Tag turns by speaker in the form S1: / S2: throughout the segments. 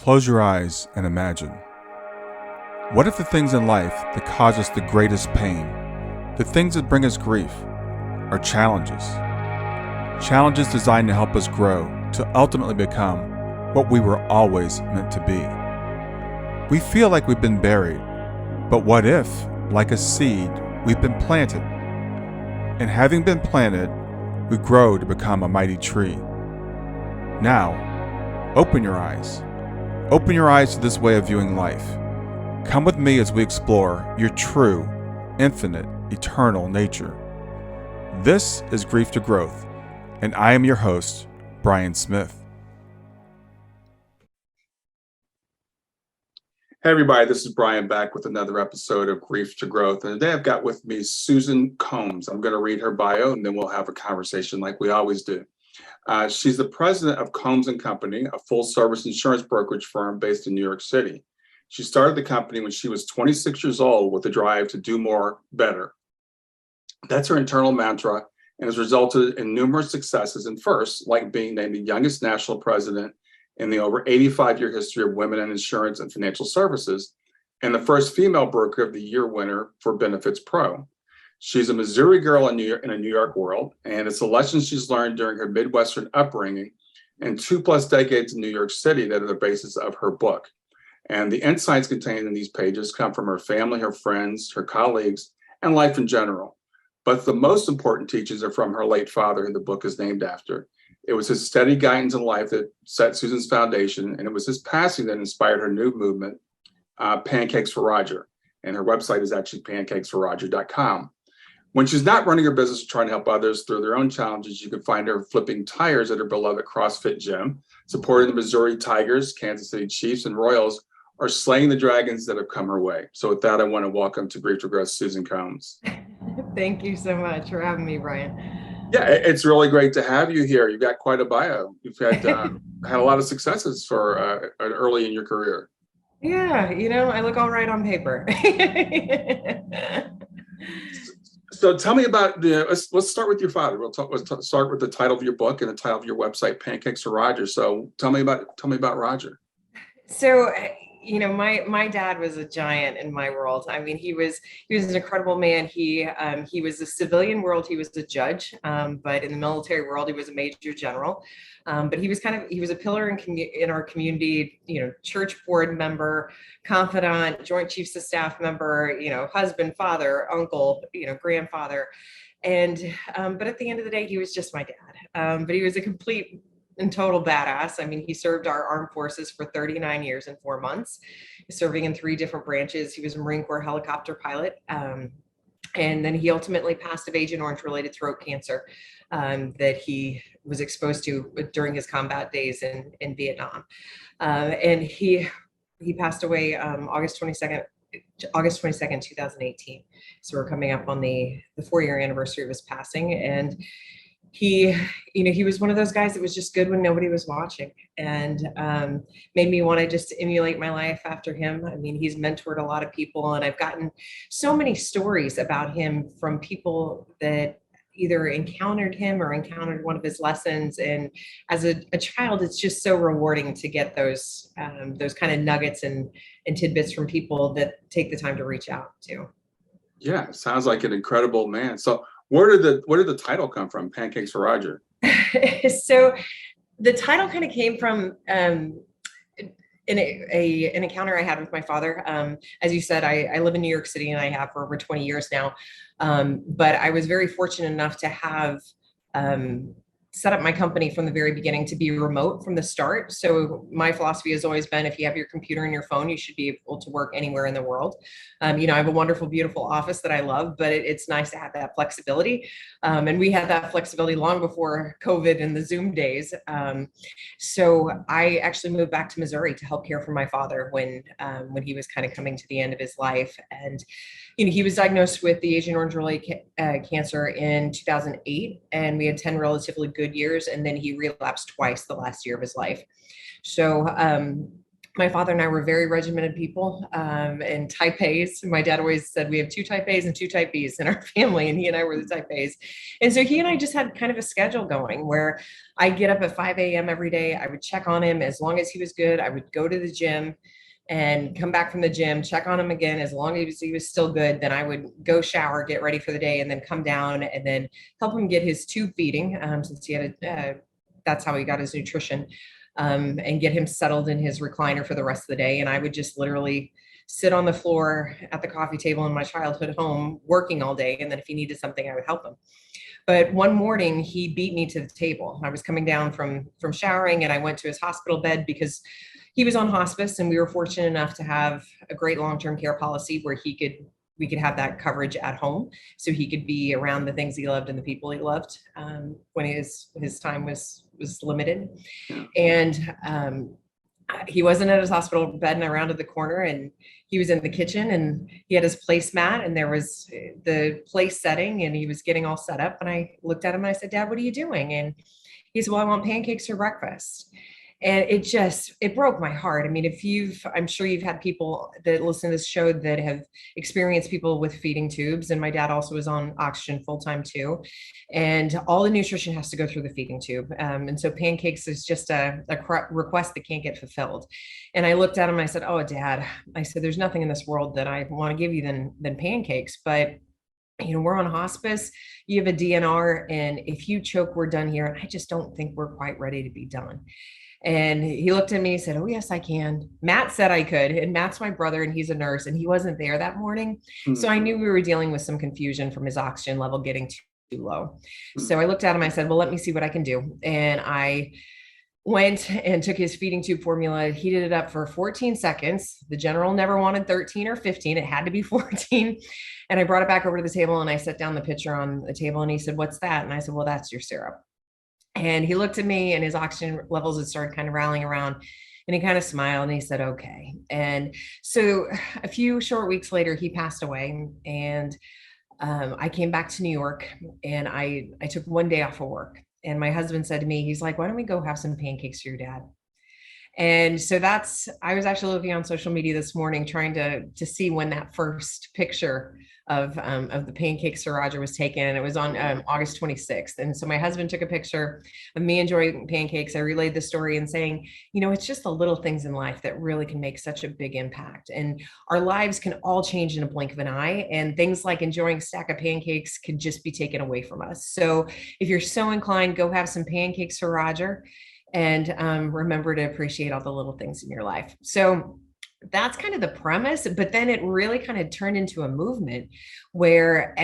S1: Close your eyes and imagine. What if the things in life that cause us the greatest pain, the things that bring us grief, are challenges? Challenges designed to help us grow, to ultimately become what we were always meant to be. We feel like we've been buried, but what if, like a seed, we've been planted? And having been planted, we grow to become a mighty tree. Now, open your eyes. Open your eyes to this way of viewing life. Come with me as we explore your true, infinite, eternal nature. This is Grief to Growth, and I am your host, Brian Smith. Hey everybody, this is Brian back with another episode of Grief to Growth. And today I've got with me Susan Combs. I'm going to read her bio and then we'll have a conversation like we always do. She's the president of Combs & Company, a full-service insurance brokerage firm based in New York City. She started the company when she was 26 years old with a drive to do more, better. That's her internal mantra and has resulted in numerous successes and firsts, like being named the youngest national president in the over 85-year history of women in insurance and financial services, and the first female broker of the year winner for BenefitsPro. She's a Missouri girl in a New York world, and it's the lessons she's learned during her Midwestern upbringing and 2+ decades in New York City that are the basis of her book. And the insights contained in these pages come from her family, her friends, her colleagues, and life in general. But the most important teachings are from her late father, who the book is named after. It was his steady guidance in life that set Susan's foundation, and it was his passing that inspired her new movement, Pancakes for Roger. And her website is actually pancakesforroger.com. When she's not running her business or trying to help others through their own challenges, you can find her flipping tires at her beloved CrossFit gym, supporting the Missouri Tigers, Kansas City Chiefs, and Royals, or slaying the dragons that have come her way. So with that, I want to welcome to Grief to Growth, Susan Combs.
S2: Thank you so much for having me, Brian.
S1: Yeah, it's really great to have you here. You've got quite a bio. You've had had a lot of successes for early in your career.
S2: Yeah, I look all right on paper.
S1: So tell me about let's start with your father. Let's start with the title of your book and the title of your website, Pancakes for Roger. So tell me about Roger.
S2: So, my dad was a giant in my world. I mean, he was an incredible man. He was a civilian world. He was a judge, but in the military world, he was a major general. But he was a pillar in our community, church board member, confidant, joint chiefs of staff member, husband, father, uncle, grandfather. And, but at the end of the day, he was just my dad. But he was a complete and total badass. I mean, he served our armed forces for 39 years and 4 months, serving in 3 different branches. He was a Marine Corps helicopter pilot. And then he ultimately passed of Agent Orange related throat cancer that he was exposed to during his combat days in Vietnam. And he passed away August 22nd, 2018. So we're coming up on the 4-year anniversary of his passing. And he was one of those guys that was just good when nobody was watching, and made me want to just emulate my life after him. I mean, he's mentored a lot of people, and I've gotten so many stories about him from people that either encountered him or encountered one of his lessons. And as a child, it's just so rewarding to get those kind of nuggets and tidbits from people that take the time to reach out to.
S1: Yeah, sounds like an incredible man. So where did the title come from, Pancakes for Roger?
S2: So the title kind of came from an encounter I had with my father. As you said, I live in New York City and I have for over 20 years now. But I was very fortunate enough to have set up my company from the very beginning to be remote from the start. So my philosophy has always been, if you have your computer and your phone, you should be able to work anywhere in the world. I have a wonderful, beautiful office that I love, but it's nice to have that flexibility. And we had that flexibility long before COVID and the Zoom days. So I actually moved back to Missouri to help care for my father when he was kind of coming to the end of his life. And he was diagnosed with the Agent Orange related cancer in 2008, and we had 10 relatively good years, and then he relapsed twice the last year of his life. So My father and I were very regimented people, and type A's. My dad always said we have two type A's and two type B's in our family, and he and I were the type A's. And so he and I just had kind of a schedule going where I get up at 5 a.m. every day. I would check on him. As long as he was good, I would go to the gym and come back from the gym, check on him again. As long as he was still good, then I would go shower, get ready for the day, and then come down and then help him get his tube feeding, since he had that's how he got his nutrition, and get him settled in his recliner for the rest of the day. And I would just literally sit on the floor at the coffee table in my childhood home working all day. And then if he needed something, I would help him. But one morning he beat me to the table. I was coming down from showering, and I went to his hospital bed because he was on hospice, and we were fortunate enough to have a great long-term care policy where we could have that coverage at home, so he could be around the things he loved and the people he loved, when his time was limited. And he wasn't at his hospital bed, and I rounded the corner and he was in the kitchen, and he had his placemat, and there was the place setting, and he was getting all set up. And I looked at him and I said, "Dad, what are you doing?" And he said, "Well, I want pancakes for breakfast." And it broke my heart. I mean, I'm sure you've had people that listen to this show that have experienced people with feeding tubes. And my dad also was on oxygen full time too. And all the nutrition has to go through the feeding tube. And so pancakes is just a request that can't get fulfilled. And I looked at him and I said, "Oh, Dad," I said, "there's nothing in this world that I want to give you than pancakes. But we're on hospice, you have a DNR, and if you choke, we're done here. And I just don't think we're quite ready to be done." And he looked at me and said, "Oh, yes, I can." Matt said I could. And Matt's my brother, and he's a nurse, and he wasn't there that morning. So I knew we were dealing with some confusion from his oxygen level getting too low. So I looked at him, I said, "Well, let me see what I can do." And I went and took his feeding tube formula, heated it up for 14 seconds. The general never wanted 13 or 15. It had to be 14. And I brought it back over to the table, and I set down the pitcher on the table, and he said, "What's that?" And I said, "Well, that's your syrup." And he looked at me, and his oxygen levels had started kind of rallying around, and he kind of smiled and he said, "Okay." And so a few short weeks later, he passed away. And I came back to New York, and I took one day off of work. And my husband said to me, he's like, "Why don't we go have some pancakes for your dad?" And so I was actually looking on social media this morning, trying to see when that first picture of the pancake Sir Roger was taken. And it was on August 26th. And so my husband took a picture of me enjoying pancakes. I relayed the story and saying, it's just the little things in life that really can make such a big impact. And our lives can all change in a blink of an eye. And things like enjoying a stack of pancakes could just be taken away from us. So if you're so inclined, go have some pancakes Sir Roger. And remember to appreciate all the little things in your life. So that's kind of the premise, but then it really kind of turned into a movement where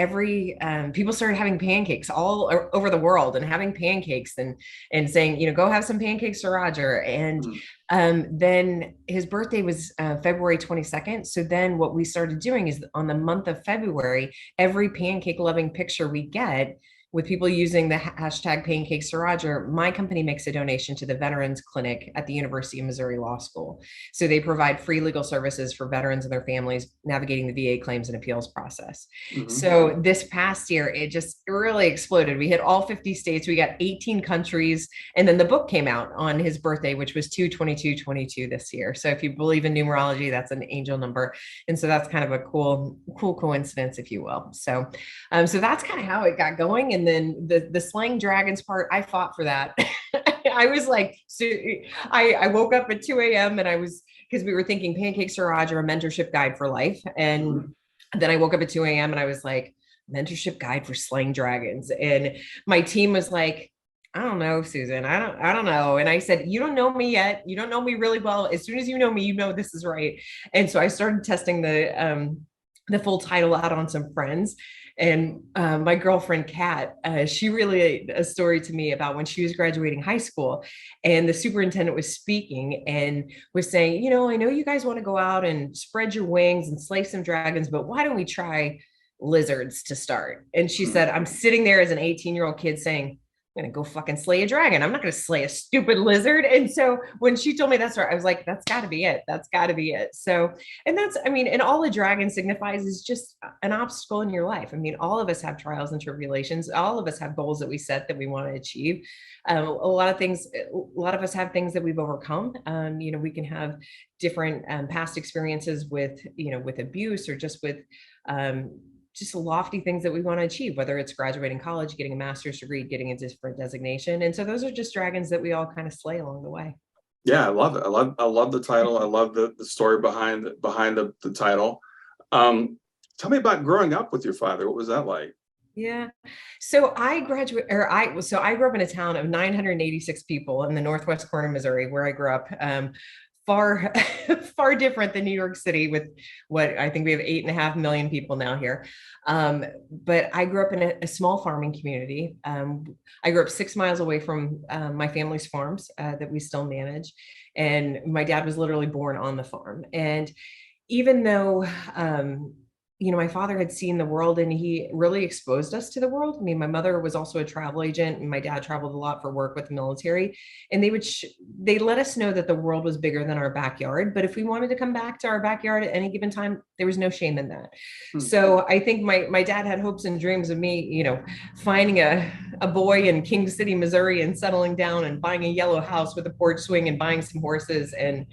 S2: people started having pancakes all over the world, and having pancakes and saying, "Go have some pancakes for Roger." And then his birthday was February 22nd. So then what we started doing is, on the month of February, every pancake loving picture we get with people using the hashtag Pancakes for Roger, my company makes a donation to the Veterans Clinic at the University of Missouri Law School. So they provide free legal services for veterans and their families navigating the VA claims and appeals process. Mm-hmm. So this past year, it just really exploded. We hit all 50 states. We got 18 countries. And then the book came out on his birthday, which was 2/22/22 this year. So if you believe in numerology, that's an angel number. And so that's kind of a cool coincidence, if you will. So that's kind of how it got going. And then the slaying dragons part, I fought for that. I was like, so I woke up at 2 a.m. and because we were thinking Pancakes for Roger, a mentorship guide for life. And then I woke up at 2 a.m. and I was like, mentorship guide for slaying dragons. And my team was like, "I don't know, Susan. I don't know." And I said, "You don't know me yet. You don't know me really well. As soon as you know me, this is right." And so I started testing the full title out on some friends. And my girlfriend, Kat, she relayed a story to me about when she was graduating high school, and the superintendent was speaking and was saying, "I know you guys want to go out and spread your wings and slay some dragons, but why don't we try lizards to start?" And she said, I'm sitting there as an 18-year-old kid saying, I'm gonna go fucking slay a dragon. I'm not gonna slay a stupid lizard. And so when she told me that story, I was like, that's gotta be it. That's gotta be it. So, and that's, I mean, and all a dragon signifies is just an obstacle in your life. I mean, all of us have trials and tribulations. All of us have goals that we set that we want to achieve. A lot of things, a lot of us have things that we've overcome. We can have different past experiences with, with abuse or just lofty things that we want to achieve, whether it's graduating college, getting a master's degree, getting a different designation. And so those are just dragons that we all kind of slay along the way.
S1: Yeah, I love it. I love the title. I love the story behind the title. Tell me about growing up with your father. What was that like?
S2: Yeah. So I grew up in a town of 986 people in the northwest corner of Missouri, where I grew up. Far, far different than New York City, with what I think we have 8.5 million people now here. But I grew up in a small farming community. I grew up 6 miles away from my family's farms that we still manage. And my dad was literally born on the farm. And even though, my father had seen the world and he really exposed us to the world. I mean, my mother was also a travel agent and my dad traveled a lot for work with the military. And they let us know that the world was bigger than our backyard. But if we wanted to come back to our backyard at any given time, there was no shame in that. So I think my dad had hopes and dreams of me, finding a boy in King City, Missouri, and settling down and buying a yellow house with a porch swing and buying some horses. And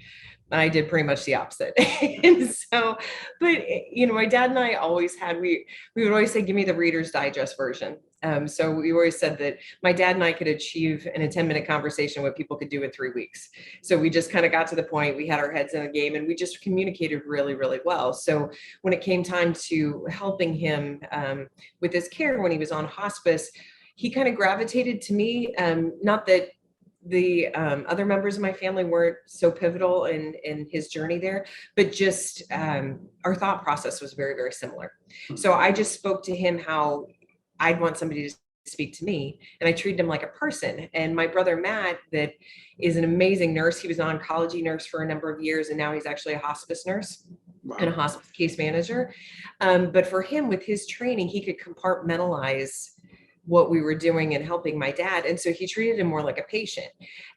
S2: I did pretty much the opposite. And so, but my dad and I always had, we would always say, give me the Reader's Digest version. So we always said that my dad and I could achieve in a 10-minute conversation what people could do in 3 weeks. So we just kind of got to the point, we had our heads in the game and we just communicated really, really well. So when it came time to helping him with his care, when he was on hospice, he kind of gravitated to me. Not that the other members of my family weren't so pivotal in his journey there, but just our thought process was very, very similar. So I just spoke to him how I'd want somebody to speak to me, and I treated him like a person. And my brother Matt, that is an amazing nurse. He was an oncology nurse for a number of years, and now he's actually a hospice nurse. Wow. And a hospice case manager. But for him, with his training, he could compartmentalize what we were doing and helping my dad. And so he treated him more like a patient.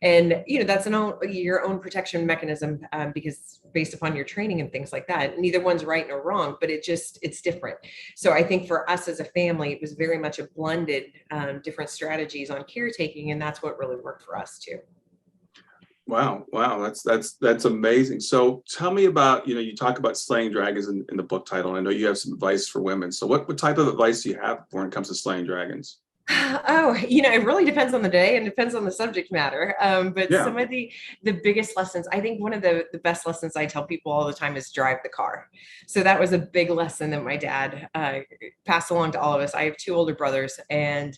S2: And, that's your own protection mechanism, because based upon your training and things like that, neither one's right nor wrong, but it's different. So I think for us as a family, it was very much a blended, different strategies on caretaking. And that's what really worked for us too.
S1: Wow. That's amazing. So tell me about, you talk about slaying dragons in the book title. I know you have some advice for women. So what type of advice do you have when it comes to slaying dragons?
S2: Oh, it really depends on the day and depends on the subject matter. But yeah. Some of the biggest lessons, I think one of the best lessons I tell people all the time is drive the car. So that was a big lesson that my dad passed along to all of us. I have 2 older brothers, and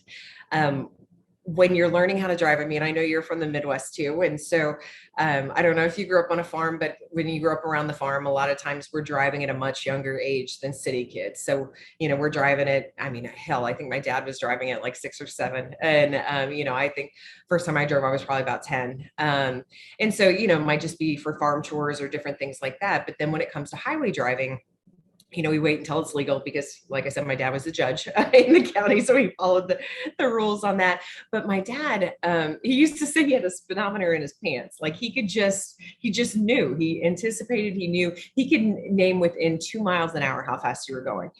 S2: when you're learning how to drive, I mean, I know you're from the Midwest too. And so I don't know if you grew up on a farm, but when you grew up around the farm, a lot of times we're driving at a much younger age than city kids. So, we're driving it. I mean, hell, I think my dad was driving at like 6 or 7. And, I think first time I drove, I was probably about 10. And so, it might just be for farm chores or different things like that. But then when it comes to highway driving, we wait until it's legal because, like I said, my dad was a judge in the county, so he followed the rules on that. But my dad, he used to say he had a speedometer in his pants. Like he just knew, he anticipated, he knew, he could name within 2 miles an hour how fast you were going,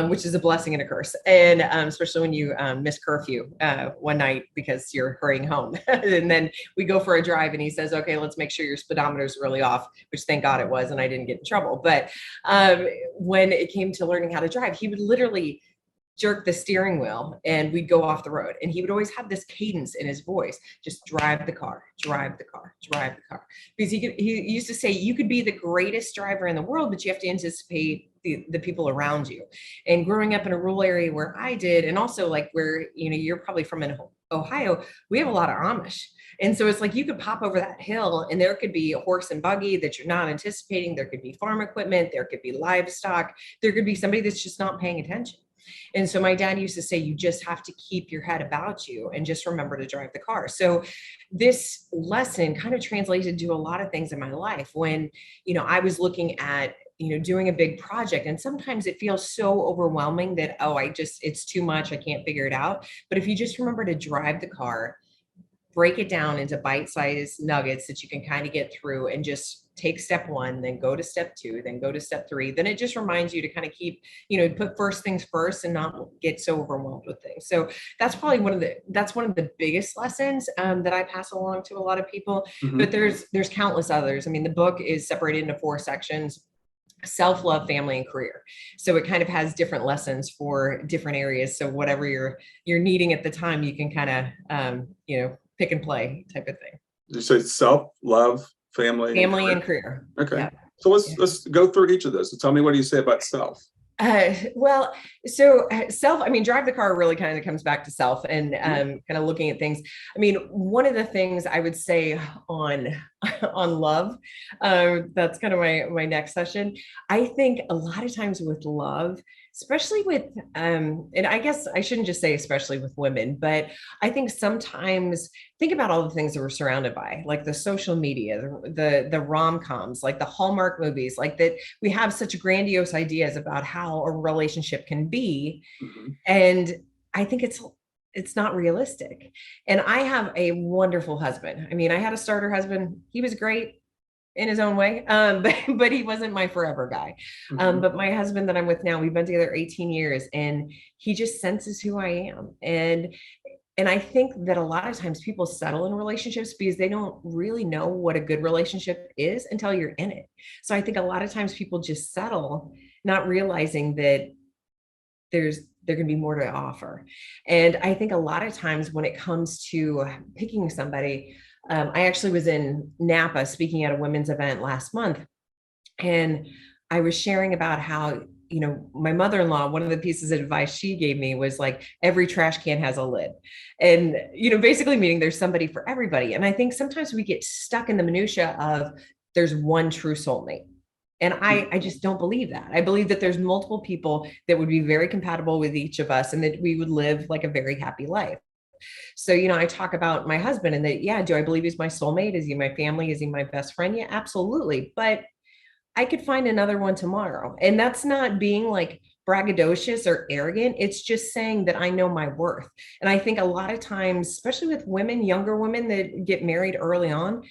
S2: which is a blessing and a curse. And especially when you miss curfew one night because you're hurrying home. And then we go for a drive and he says, okay, let's make sure your speedometer is really off, which thank God it was, and I didn't get in trouble. But when it came to learning how to drive, he would literally jerk the steering wheel and we'd go off the road. And he would always have this cadence in his voice, just drive the car, drive the car, drive the car. Because he used to say, you could be the greatest driver in the world, but you have to anticipate the people around you. And growing up in a rural area where I did, and also like where, you're probably from in Ohio, we have a lot of Amish. And so it's like you could pop over that hill and there could be a horse and buggy that you're not anticipating. There could be farm equipment. There could be livestock. There could be somebody that's just not paying attention. And so my dad used to say, you just have to keep your head about you and just remember to drive the car. So this lesson kind of translated to a lot of things in my life when, I was looking at, doing a big project. And sometimes it feels so overwhelming that, it's too much. I can't figure it out. But if you just remember to drive the car, break it down into bite-sized nuggets that you can kind of get through and just take step one, then go to step two, then go to step three. Then it just reminds you to kind of keep, put first things first and not get so overwhelmed with things. So that's probably one of the biggest lessons that I pass along to a lot of people.
S1: Mhm.
S2: But there's countless others. I mean, the book is separated into 4 sections: self-love, family, and career. So it kind of has different lessons for different areas. So whatever you're needing at the time, you can kind of, pick and play type of thing.
S1: You say self, love, family,
S2: And career.
S1: Okay.
S2: Yeah.
S1: So let's go through each of those. So tell me, what do you say about self?
S2: Self, drive the car really kind of comes back to self and kind of looking at things. One of the things I would say on love, that's kind of my next session. I think a lot of times with love, especially with, and I guess I shouldn't just say especially with women, but I think sometimes think about all the things that we're surrounded by, like the social media, the rom-coms, like the Hallmark movies, like that we have such grandiose ideas about how a relationship can be.
S1: Mm-hmm.
S2: And I think it's not realistic. And I have a wonderful husband. I had a starter husband. He was great in his own way. But he wasn't my forever guy.
S1: Mm-hmm.
S2: But my husband that I'm with now, we've been together 18 years and he just senses who I am. And I think that a lot of times people settle in relationships because they don't really know what a good relationship is until you're in it. So I think a lot of times people just settle, not realizing that there can be more to offer. And I think a lot of times when it comes to picking somebody, I actually was in Napa speaking at a women's event last month. And I was sharing about how, my mother-in-law, one of the pieces of advice she gave me was like, every trash can has a lid. And, basically meaning there's somebody for everybody. And I think sometimes we get stuck in the minutia of there's one true soulmate. And I just don't believe that. I believe that there's multiple people that would be very compatible with each of us and that we would live like a very happy life. So, I talk about my husband and that, yeah, do I believe he's my soulmate? Is he my family? Is he my best friend? Yeah, absolutely. But I could find another one tomorrow. And that's not being like braggadocious or arrogant. It's just saying that I know my worth. And I think a lot of times, especially with women, younger women that get married early on,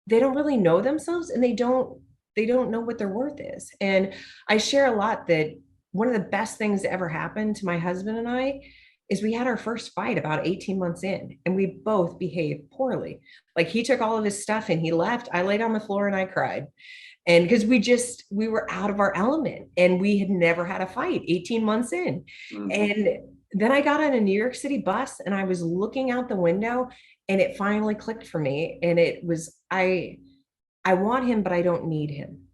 S2: they don't really know themselves and they don't know what their worth is. And I share a lot that one of the best things that ever happened to my husband and I is we had our first fight about 18 months in and we both behaved poorly. Like he took all of his stuff and he left. I laid on the floor and I cried. And because we were out of our element and we had never had a fight 18 months in. Mm-hmm. And then I got on a New York City bus and I was looking out the window and it finally clicked for me. And it was, I want him, but I don't need him.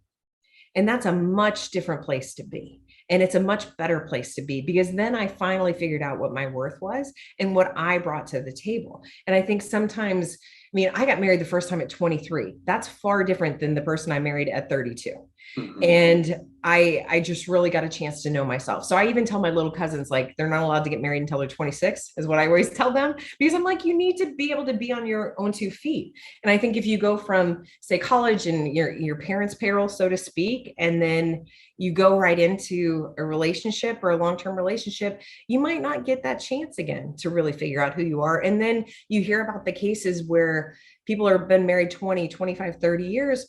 S2: And that's a much different place to be. And it's a much better place to be because then I finally figured out what my worth was and what I brought to the table. And I think sometimes, I got married the first time at 23. That's far different than the person I married at 32. Mm-hmm. And I just really got a chance to know myself. So I even tell my little cousins, like, they're not allowed to get married until they're 26 is what I always tell them, because I'm like, you need to be able to be on your own 2 feet. And I think if you go from, say, college and your parents' payroll, so to speak, and then you go right into a relationship or a long-term relationship, you might not get that chance again to really figure out who you are. And then you hear about the cases where people have been married 20, 25, 30 years,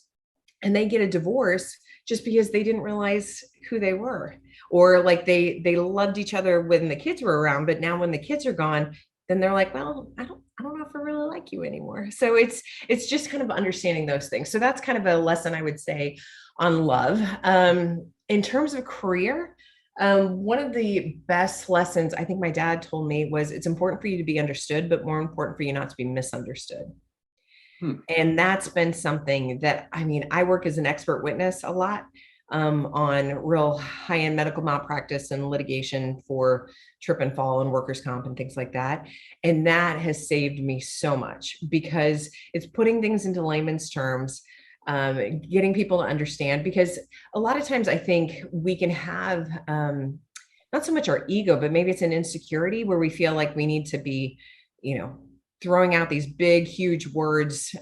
S2: and they get a divorce just because they didn't realize who they were, or like they loved each other when the kids were around, but now when the kids are gone, then they're like, well, I don't know if I really like you anymore. So it's just kind of understanding those things. So that's kind of a lesson I would say on love. In terms of career, one of the best lessons I think my dad told me was it's important for you to be understood, but more important for you not to be misunderstood. And that's been something that, I work as an expert witness a lot on real high-end medical malpractice and litigation for trip and fall and workers' comp and things like that. And that has saved me so much because it's putting things into layman's terms, getting people to understand, because a lot of times I think we can have not so much our ego, but maybe it's an insecurity where we feel like we need to be, you know, throwing out these big, huge words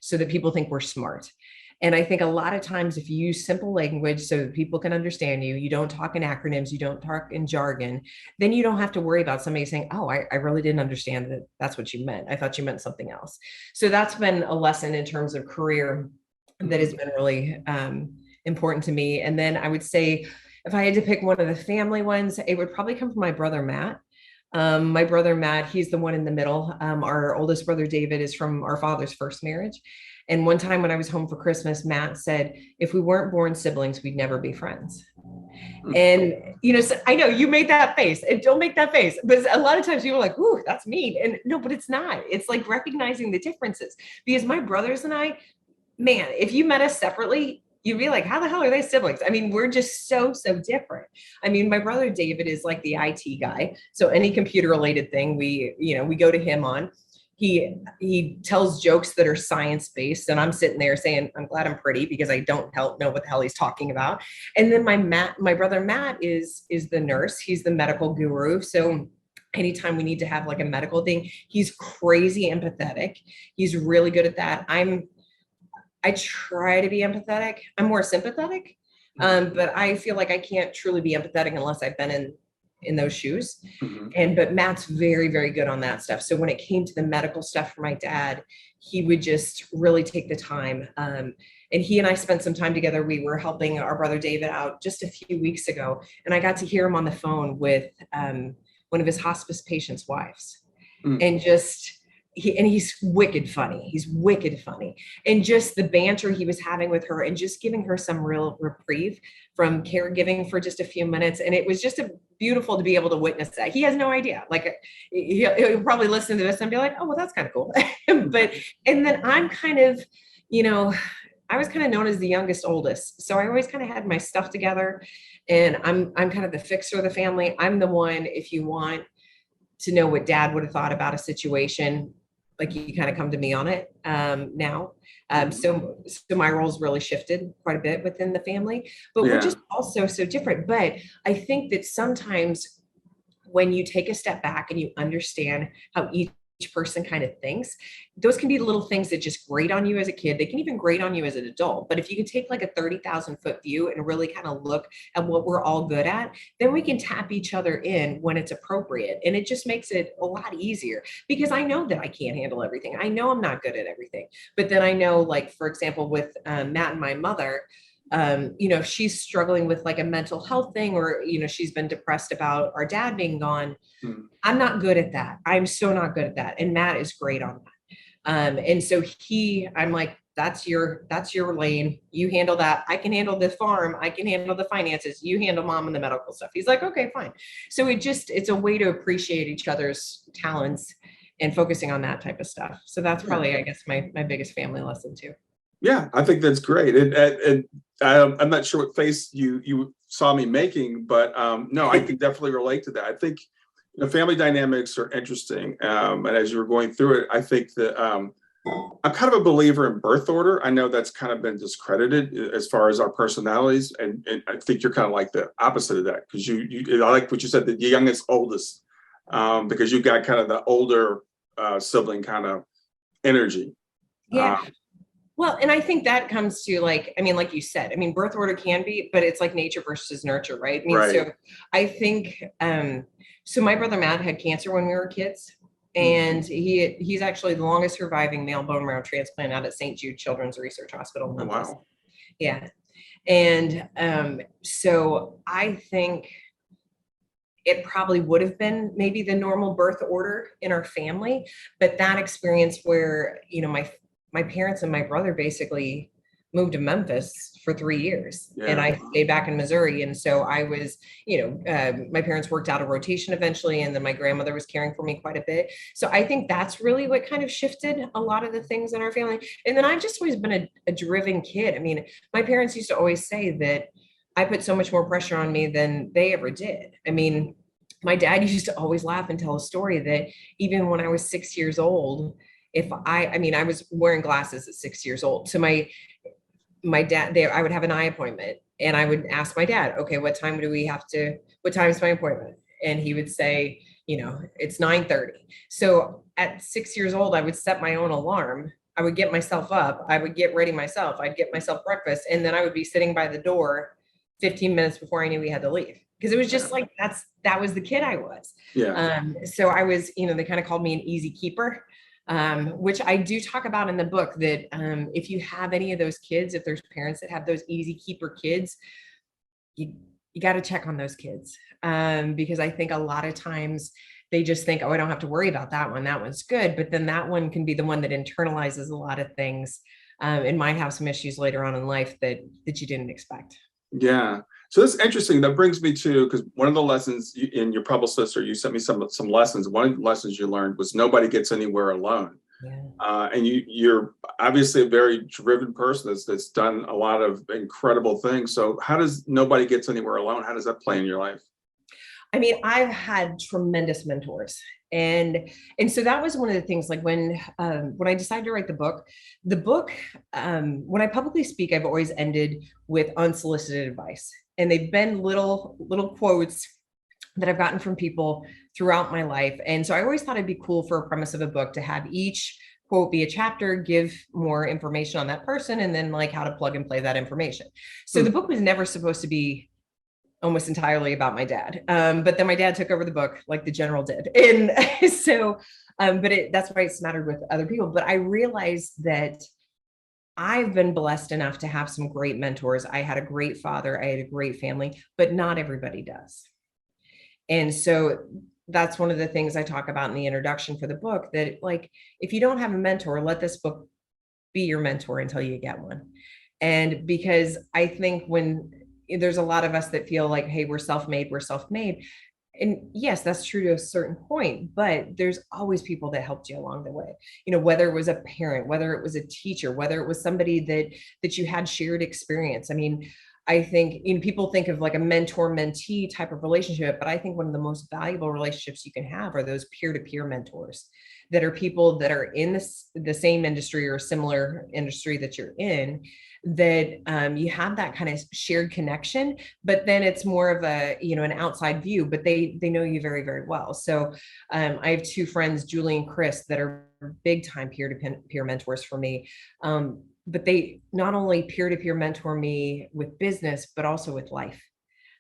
S2: so that people think we're smart. And I think a lot of times if you use simple language so that people can understand you, you don't talk in acronyms, you don't talk in jargon, then you don't have to worry about somebody saying, oh, I really didn't understand that that's what you meant. I thought you meant something else. So that's been a lesson in terms of career that has been really important to me. And then I would say, if I had to pick one of the family ones, it would probably come from my brother, Matt. My brother, Matt, he's the one in the middle. Our oldest brother, David, is from our father's first marriage. And one time when I was home for Christmas, Matt said, if we weren't born siblings, we'd never be friends. And, you know, so I know you made that face, and don't make that face, but a lot of times people are like, ooh, that's mean. And no, but it's not. It's like recognizing the differences, because my brothers and I, man, if you met us separately, you'd be like, how the hell are they siblings? I mean, we're just so different. I mean, my brother David is like the IT guy. So any computer related thing, we go to him on. He tells jokes that are science-based, and I'm sitting there saying, I'm glad I'm pretty, because I don't know what the hell he's talking about. And then my brother Matt is the nurse. He's the medical guru. So anytime we need to have like a medical thing, he's crazy empathetic. He's really good at that. I try to be empathetic. I'm more sympathetic, but I feel like I can't truly be empathetic unless I've been in those shoes. But Matt's very, very good on that stuff. So when it came to the medical stuff for my dad, he would just really take the time. And he and I spent some time together. We were helping our brother David out just a few weeks ago, and I got to hear him on the phone with one of his hospice patients' wives, and he's wicked funny. He's wicked funny. And just the banter he was having with her and just giving her some real reprieve from caregiving for just a few minutes. And it was just beautiful to be able to witness that. He has no idea. Like he'll probably listen to this and be like, oh, well, that's kind of cool. And then I'm kind of, I was kind of known as the youngest oldest. So I always kind of had my stuff together, and I'm kind of the fixer of the family. I'm the one, if you want to know what dad would have thought about a situation, like you kind of come to me on it now. So my roles really shifted quite a bit within the family, but we're just also so different. But I think that sometimes when you take a step back and you understand how each person kind of thinks, those can be the little things that just grate on you as a kid. They can even grate on you as an adult. But if you can take like a 30,000 foot view and really kind of look at what we're all good at, then we can tap each other in when it's appropriate. And it just makes it a lot easier, because I know that I can't handle everything. I know I'm not good at everything. But then I know, like, for example, with Matt and my mother, if she's struggling with like a mental health thing, or, she's been depressed about our dad being gone, I'm not good at that. I'm so not good at that. And Matt is great on that. And so I'm like, that's your lane. You handle that. I can handle the farm. I can handle the finances. You handle mom and the medical stuff. He's like, okay, fine. So it's a way to appreciate each other's talents and focusing on that type of stuff. So that's probably, I guess, my biggest family lesson too.
S1: Yeah, I think that's great. And I'm not sure what face you saw me making, but no, I can definitely relate to that. I think family dynamics are interesting. And as you were going through it, I think that I'm kind of a believer in birth order. I know that's kind of been discredited as far as our personalities. And I think you're kind of like the opposite of that, because I like what you said, the youngest, oldest, because you've got kind of the older sibling kind of energy.
S2: Yeah. Well, and I think that comes to like you said, birth order can be, but it's like nature versus nurture, right?
S1: Right.
S2: So I think, so my brother Matt had cancer when we were kids, and he's actually the longest surviving male bone marrow transplant out at St. Jude Children's Research Hospital in Memphis.
S1: Wow.
S2: Yeah. And so I think it probably would have been maybe the normal birth order in our family, but that experience where, my parents and my brother basically moved to Memphis for 3 years, and I stayed back in Missouri. And so I was, my parents worked out a rotation eventually, and then my grandmother was caring for me quite a bit. So I think that's really what kind of shifted a lot of the things in our family. And then I've just always been a driven kid. My parents used to always say that I put so much more pressure on me than they ever did. My dad used to always laugh and tell a story that even when I was 6 years old, I was wearing glasses at 6 years old. So my dad, I would have an eye appointment, And I would ask my dad, okay, what time is my appointment? And he would say, it's 9:30. So at 6 years old, I would set my own alarm. I would get myself up. I would get ready myself. I'd get myself breakfast. And then I would be sitting by the door 15 minutes before I knew we had to leave. Because it was just like, that was the kid I was.
S1: Yeah.
S2: So I was, they kind of called me an easy keeper. Which I do talk about in the book, that if you have any of those kids, if there's parents that have those easy keeper kids, you got to check on those kids, because I think a lot of times they just think, oh, I don't have to worry about that one. That one's good. But then that one can be the one that internalizes a lot of things, and might have some issues later on in life that you didn't expect.
S1: Yeah. So that's interesting. That brings me to, because one of the lessons in your publicist, or you sent me some lessons. One of the lessons you learned was nobody gets anywhere alone.
S2: Yeah.
S1: And you're obviously a very driven person that's done a lot of incredible things. So how does nobody gets anywhere alone? How does that play in your life?
S2: I mean, I've had tremendous mentors. And so that was one of the things, like when I decided to write the book, when I publicly speak, I've always ended with unsolicited advice. And they've been little quotes that I've gotten from people throughout my life. And so I always thought it'd be cool for a premise of a book to have each quote be a chapter, give more information on that person, and then like how to plug and play that information. So the book was never supposed to be almost entirely about my dad. But then my dad took over the book like the general did. And so, that's why it's mattered with other people. But I realized that I've been blessed enough to have some great mentors. I had a great father, I had a great family, but not everybody does. And so that's one of the things I talk about in the introduction for the book, that like, if you don't have a mentor, let this book be your mentor until you get one. And because I think when there's a lot of us that feel like, hey, we're self-made. And yes, that's true to a certain point, but there's always people that helped you along the way. Whether it was a parent, whether it was a teacher, whether it was somebody that you had shared experience. I mean, I think, people think of like a mentor-mentee type of relationship, but I think one of the most valuable relationships you can have are those peer-to-peer mentors that are people that are in the same industry or a similar industry that you're in, that you have that kind of shared connection, but then it's more of a, an outside view, but they know you very, very well. So I have two friends, Julie and Chris, that are big time peer-to-peer mentors for me. But they not only peer-to-peer mentor me with business, but also with life.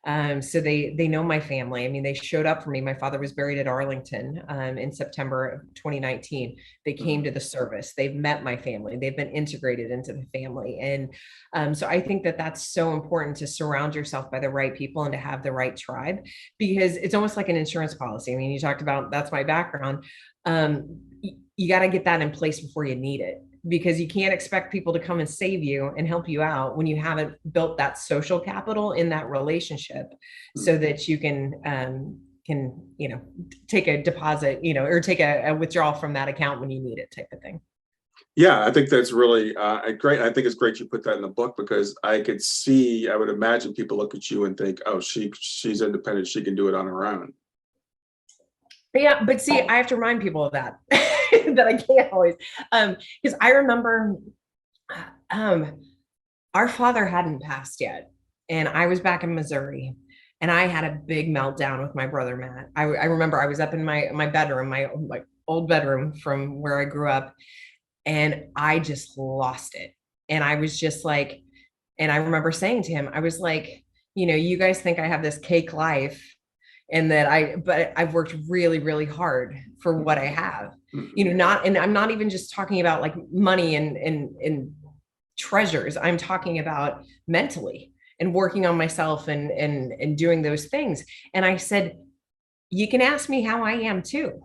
S2: So they know my family. I mean, they showed up for me. My father was buried at Arlington in September of 2019. They came to the service. They've met my family. They've been integrated into the family. And so I think that that's so important, to surround yourself by the right people and to have the right tribe, because it's almost like an insurance policy. I mean, you talked about, that's my background. You got to get that in place before you need it, because you can't expect people to come and save you and help you out when you haven't built that social capital in that relationship, so that you can take a deposit, or take a withdrawal from that account when you need it, type of thing.
S1: Yeah, I think that's really great. I think it's great you put that in the book, because I would imagine people look at you and think, oh, she's independent, she can do it on her own.
S2: Yeah, but see, I have to remind people of that, that I can't always, because I remember our father hadn't passed yet, and I was back in Missouri, and I had a big meltdown with my brother Matt. I remember I was up in my bedroom, my old bedroom from where I grew up, and I just lost it. And I was just like, and I remember saying to him, I was like, you guys think I have this cake life, and but I've worked really, really hard for what I have, and I'm not even just talking about like money and treasures. I'm talking about mentally and working on myself and doing those things. And I said, you can ask me how I am too.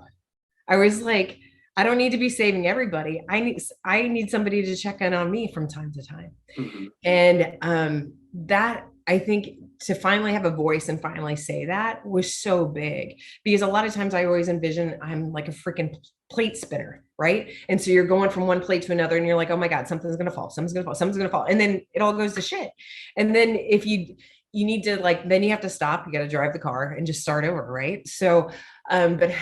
S2: I was like, I don't need to be saving everybody. I need somebody to check in on me from time to time. And that, I think, to finally have a voice and finally say that was so big, because a lot of times I always envision I'm like a freaking plate spinner, right? And so you're going from one plate to another, and you're like, oh my God, something's going to fall, something's going to fall, something's going to fall. And then it all goes to shit. And then if you need to, like, then you have to stop, you got to drive the car and just start over. Right. So, but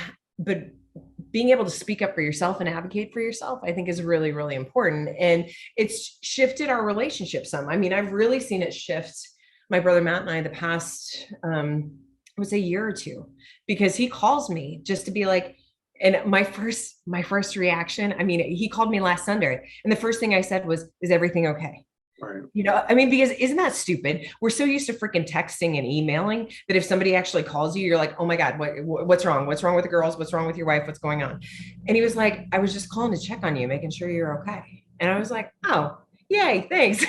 S2: being able to speak up for yourself and advocate for yourself, I think, is really, really important. And it's shifted our relationship some. I mean, I've really seen it shift my brother Matt and I the past, I would say year or two, because he calls me just to be like, and my first reaction, I mean, he called me last Sunday, and the first thing I said was, "Is everything okay?"
S1: Right.
S2: I mean, because isn't that stupid? We're so used to freaking texting and emailing that if somebody actually calls you, you're like, "Oh my God, what's wrong? What's wrong with the girls? What's wrong with your wife? What's going on?" And he was like, "I was just calling to check on you, making sure you're okay." And I was like, "Oh, yay, thanks."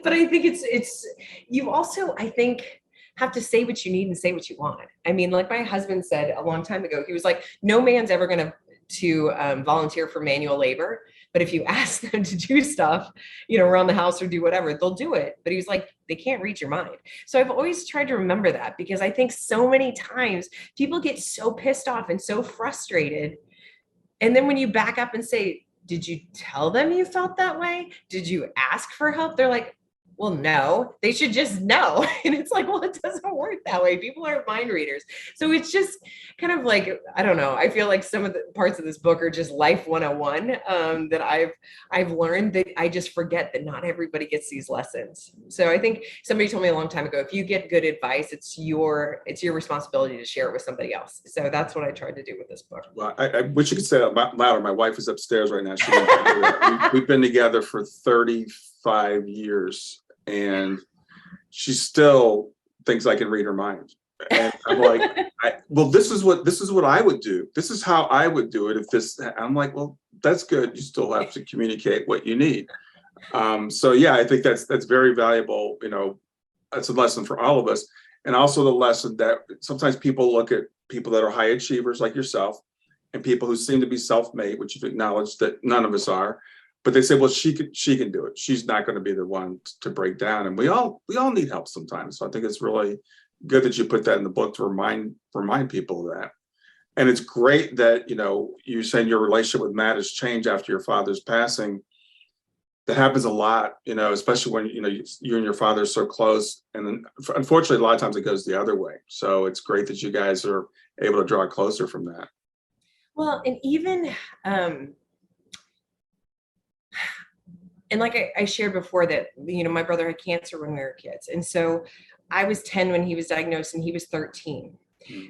S2: But I think it's you also, I think, have to say what you need and say what you want. I mean, like my husband said a long time ago, he was like, "No man's ever going to volunteer for manual labor. But if you ask them to do stuff, around the house or do whatever, they'll do it." But he was like, they can't read your mind. So I've always tried to remember that, because I think so many times people get so pissed off and so frustrated. And then when you back up and say, "Did you tell them you felt that way? Did you ask for help?" They're like, "Well, no." They should just know. And it's like, well, it doesn't work that way. People aren't mind readers. So it's just kind of like, I don't know. I feel like some of the parts of this book are just life 101, that I've learned, that I just forget that not everybody gets these lessons. So I think somebody told me a long time ago, if you get good advice, it's your responsibility to share it with somebody else. So that's what I tried to do with this book.
S1: Well, I wish you could say that louder. My wife is upstairs right now. We've been together for 35 years, and she still thinks I can read her mind. And I'm like, this is what I would do. This is how I would do it. If this, I'm like, well, that's good. You still have to communicate what you need. So yeah, I think that's very valuable. That's a lesson for all of us. And also the lesson that sometimes people look at people that are high achievers like yourself, and people who seem to be self-made, which you've acknowledged that none of us are. But they say, well, she can do it. She's not going to be the one to break down. And we all need help sometimes. So I think it's really good that you put that in the book to remind people of that. And it's great that, you're saying your relationship with Matt has changed after your father's passing. That happens a lot, especially when, you and your father are so close. And then unfortunately, a lot of times it goes the other way. So it's great that you guys are able to draw closer from that.
S2: Well, and even, and like I shared before that, my brother had cancer when we were kids. And so I was 10 when he was diagnosed, and he was 13.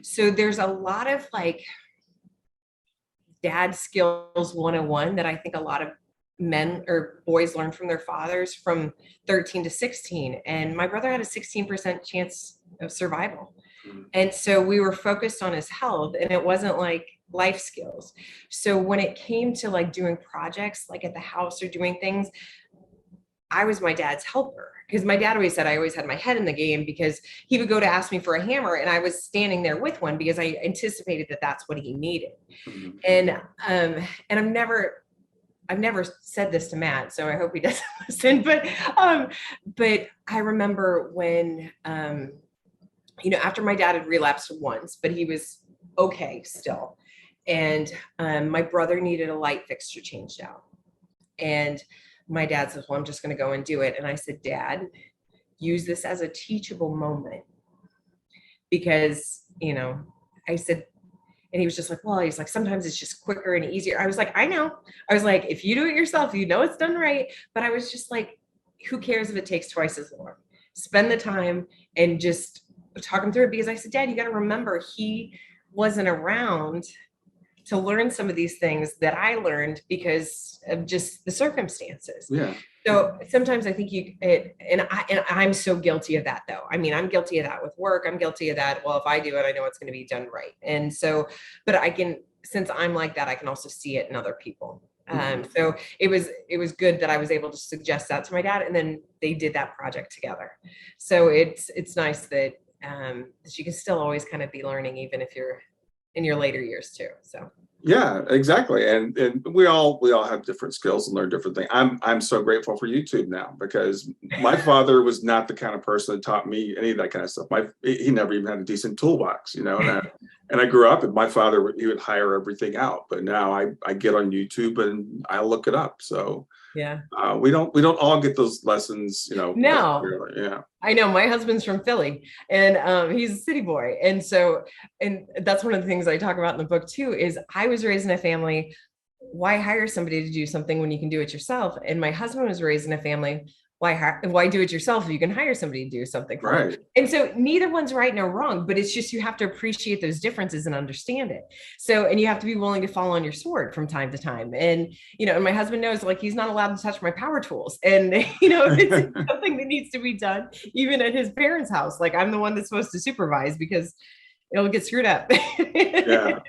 S2: So there's a lot of like dad skills 101 that I think a lot of men or boys learn from their fathers from 13 to 16. And my brother had a 16% chance of survival. And so we were focused on his health, and it wasn't like life skills. So when it came to like doing projects, like at the house or doing things, I was my dad's helper, because my dad always said I always had my head in the game, because he would go to ask me for a hammer and I was standing there with one because I anticipated that that's what he needed. And I've never said this to Matt, so I hope he doesn't listen, but I remember when, after my dad had relapsed once, but he was okay still. And my brother needed a light fixture changed out. And my dad says, "Well, I'm just going to go and do it." And I said, "Dad, use this as a teachable moment." Because, I said, and he was just like, "Well," he's like, "sometimes it's just quicker and easier." I was like, "I know." I was like, "If you do it yourself, it's done right." But I was just like, who cares if it takes twice as long? Spend the time and just talk him through it. Because I said, "Dad, you got to remember, he wasn't around to learn some of these things that I learned because of just the circumstances."
S1: Yeah.
S2: So sometimes I think I'm so guilty of that though. I mean, I'm guilty of that with work. I'm guilty of that. Well, if I do it, I know it's going to be done right. And so, but since I'm like that, I can also see it in other people. So it was good that I was able to suggest that to my dad, and then they did that project together. So it's nice that you can still always kind of be learning, even if you're in your later years too. So
S1: yeah, exactly. And we all have different skills and learn different things. I'm so grateful for YouTube now, because my father was not the kind of person that taught me any of that kind of stuff. He never even had a decent toolbox, and I grew up, and my father, he would hire everything out. But now I get on YouTube and I look it up. So
S2: yeah,
S1: we don't all get those lessons,
S2: No.
S1: Yeah.
S2: I know my husband's from Philly, and he's a city boy. And so, and that's one of the things I talk about in the book too, is I was raised in a family, why hire somebody to do something when you can do it yourself? And my husband was raised in a family, why do it yourself if you can hire somebody to do something for you?
S1: Right.
S2: And so neither one's right nor wrong, but it's just you have to appreciate those differences and understand it. So, and you have to be willing to fall on your sword from time to time. And, and my husband knows, like, he's not allowed to touch my power tools. And, if it's something that needs to be done, even at his parents' house, like, I'm the one that's supposed to supervise because it'll get screwed up.
S1: Yeah.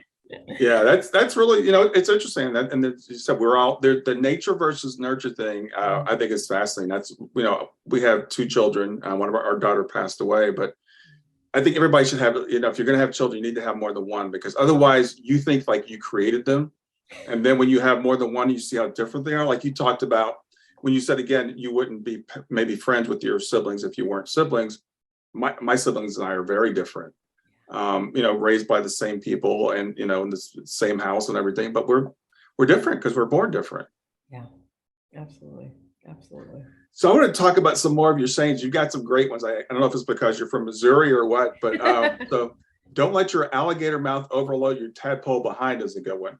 S1: Yeah, that's really, it's interesting that, and you said we're all there. The nature versus nurture thing, I think is fascinating. That's, we have two children. One of our daughter passed away, but I think everybody should have, if you're going to have children, you need to have more than one, because otherwise you think like you created them, and then when you have more than one, you see how different they are. Like you talked about when you said, again, you wouldn't be maybe friends with your siblings if you weren't siblings. My siblings and I are very different. Raised by the same people and, in the same house and everything, but we're different because we're born different.
S2: Yeah, absolutely. Absolutely.
S1: So I want to talk about some more of your sayings. You've got some great ones. I don't know if it's because you're from Missouri or what, but so don't let your alligator mouth overload your tadpole behind is a good one.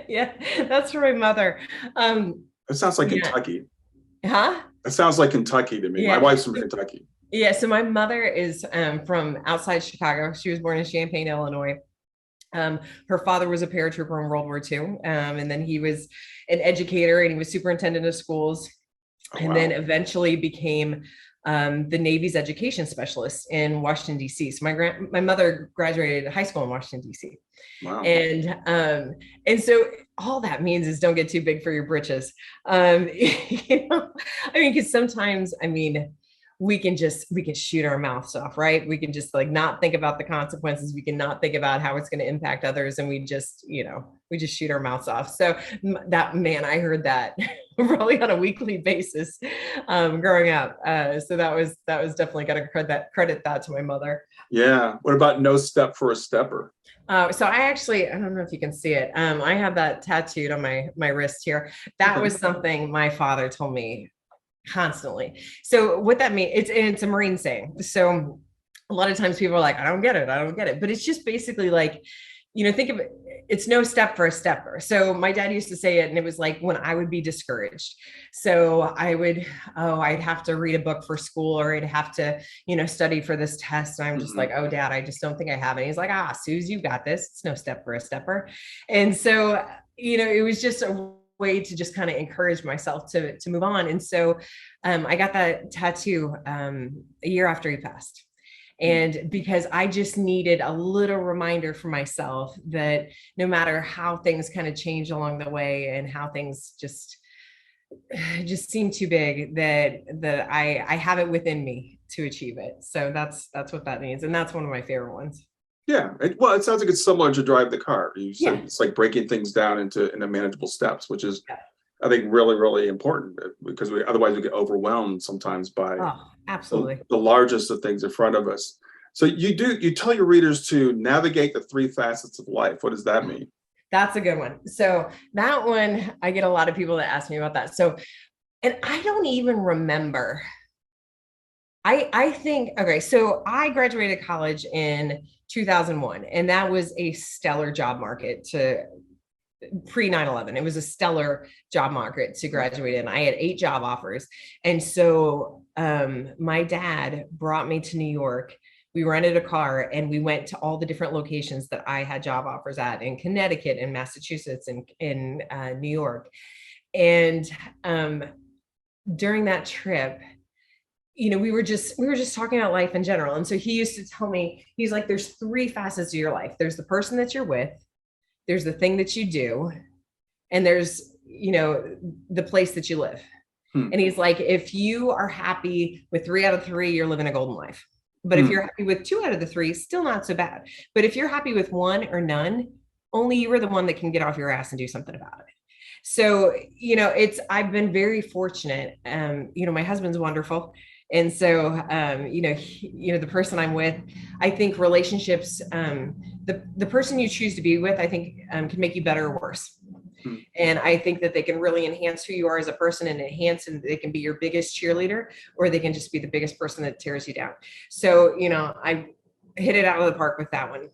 S2: Yeah, that's for my mother.
S1: It sounds like Kentucky.
S2: Huh?
S1: It sounds like Kentucky to me.
S2: Yeah.
S1: My wife's from Kentucky.
S2: Yeah, so my mother is from outside Chicago. She was born in Champaign, Illinois. Her father was a paratrooper in World War II, and then he was an educator and he was superintendent of schools, and then eventually became the Navy's education specialist in Washington, D.C. So my mother graduated high school in Washington, D.C.
S1: Wow.
S2: And so all that means is don't get too big for your britches. Because sometimes, we can shoot our mouths off, right? We can just like not think about the consequences. We can not think about how it's going to impact others. And we just shoot our mouths off. So I heard that probably on a weekly basis growing up. So that was definitely got to credit that to my mother.
S1: Yeah. What about no step for a stepper?
S2: So I don't know if you can see it. I have that tattooed on my wrist here. That was something my father told me constantly. So what that means, it's a Marine saying. So a lot of times people are like, I don't get it. But it's just basically like, think of it, it's no step for a stepper. So my dad used to say it, and it was like when I would be discouraged. So I'd have to read a book for school, or I'd have to, study for this test. And I'm just like, oh, Dad, I just don't think I have it. And he's like, Suze, you got this. It's no step for a stepper. And so, it was just a way to just kind of encourage myself to move on. And so I got that tattoo a year after he passed. And because I just needed a little reminder for myself that no matter how things kind of change along the way and how things just seem too big, that I have it within me to achieve it. So that's what that means. And that's one of my favorite ones.
S1: Yeah. It sounds like it's similar to drive the car. You said it's like breaking things down into manageable steps, which is, I think, really, really important, because otherwise we get overwhelmed sometimes by
S2: absolutely
S1: the largest of things in front of us. So you tell your readers to navigate the 3 facets of life. What does that mean?
S2: That's a good one. So that one, I get a lot of people that ask me about that. So, and I don't even remember. I think, okay, so I graduated college in 2001, and that was a stellar job market to pre 9/11. It was a stellar job market to graduate in. I had 8 job offers. And so my dad brought me to New York. We rented a car and we went to all the different locations that I had job offers at, in Connecticut and Massachusetts and in New York. And during that trip, we were just talking about life in general. And so he used to tell me, he's like, there's 3 facets of your life. There's the person that you're with, there's the thing that you do, and there's, the place that you live. And he's like, if you are happy with 3 out of 3, you're living a golden life. But if you're happy with 2 out of the 3, still not so bad. But if you're happy with 1 or none, only you are the one that can get off your ass and do something about it. So, I've been very fortunate. My husband's wonderful. And so, the person I'm with, I think relationships, the person you choose to be with, I think can make you better or worse. And I think that they can really enhance who you are as a person, and they can be your biggest cheerleader, or they can just be the biggest person that tears you down. So, I hit it out of the park with that one.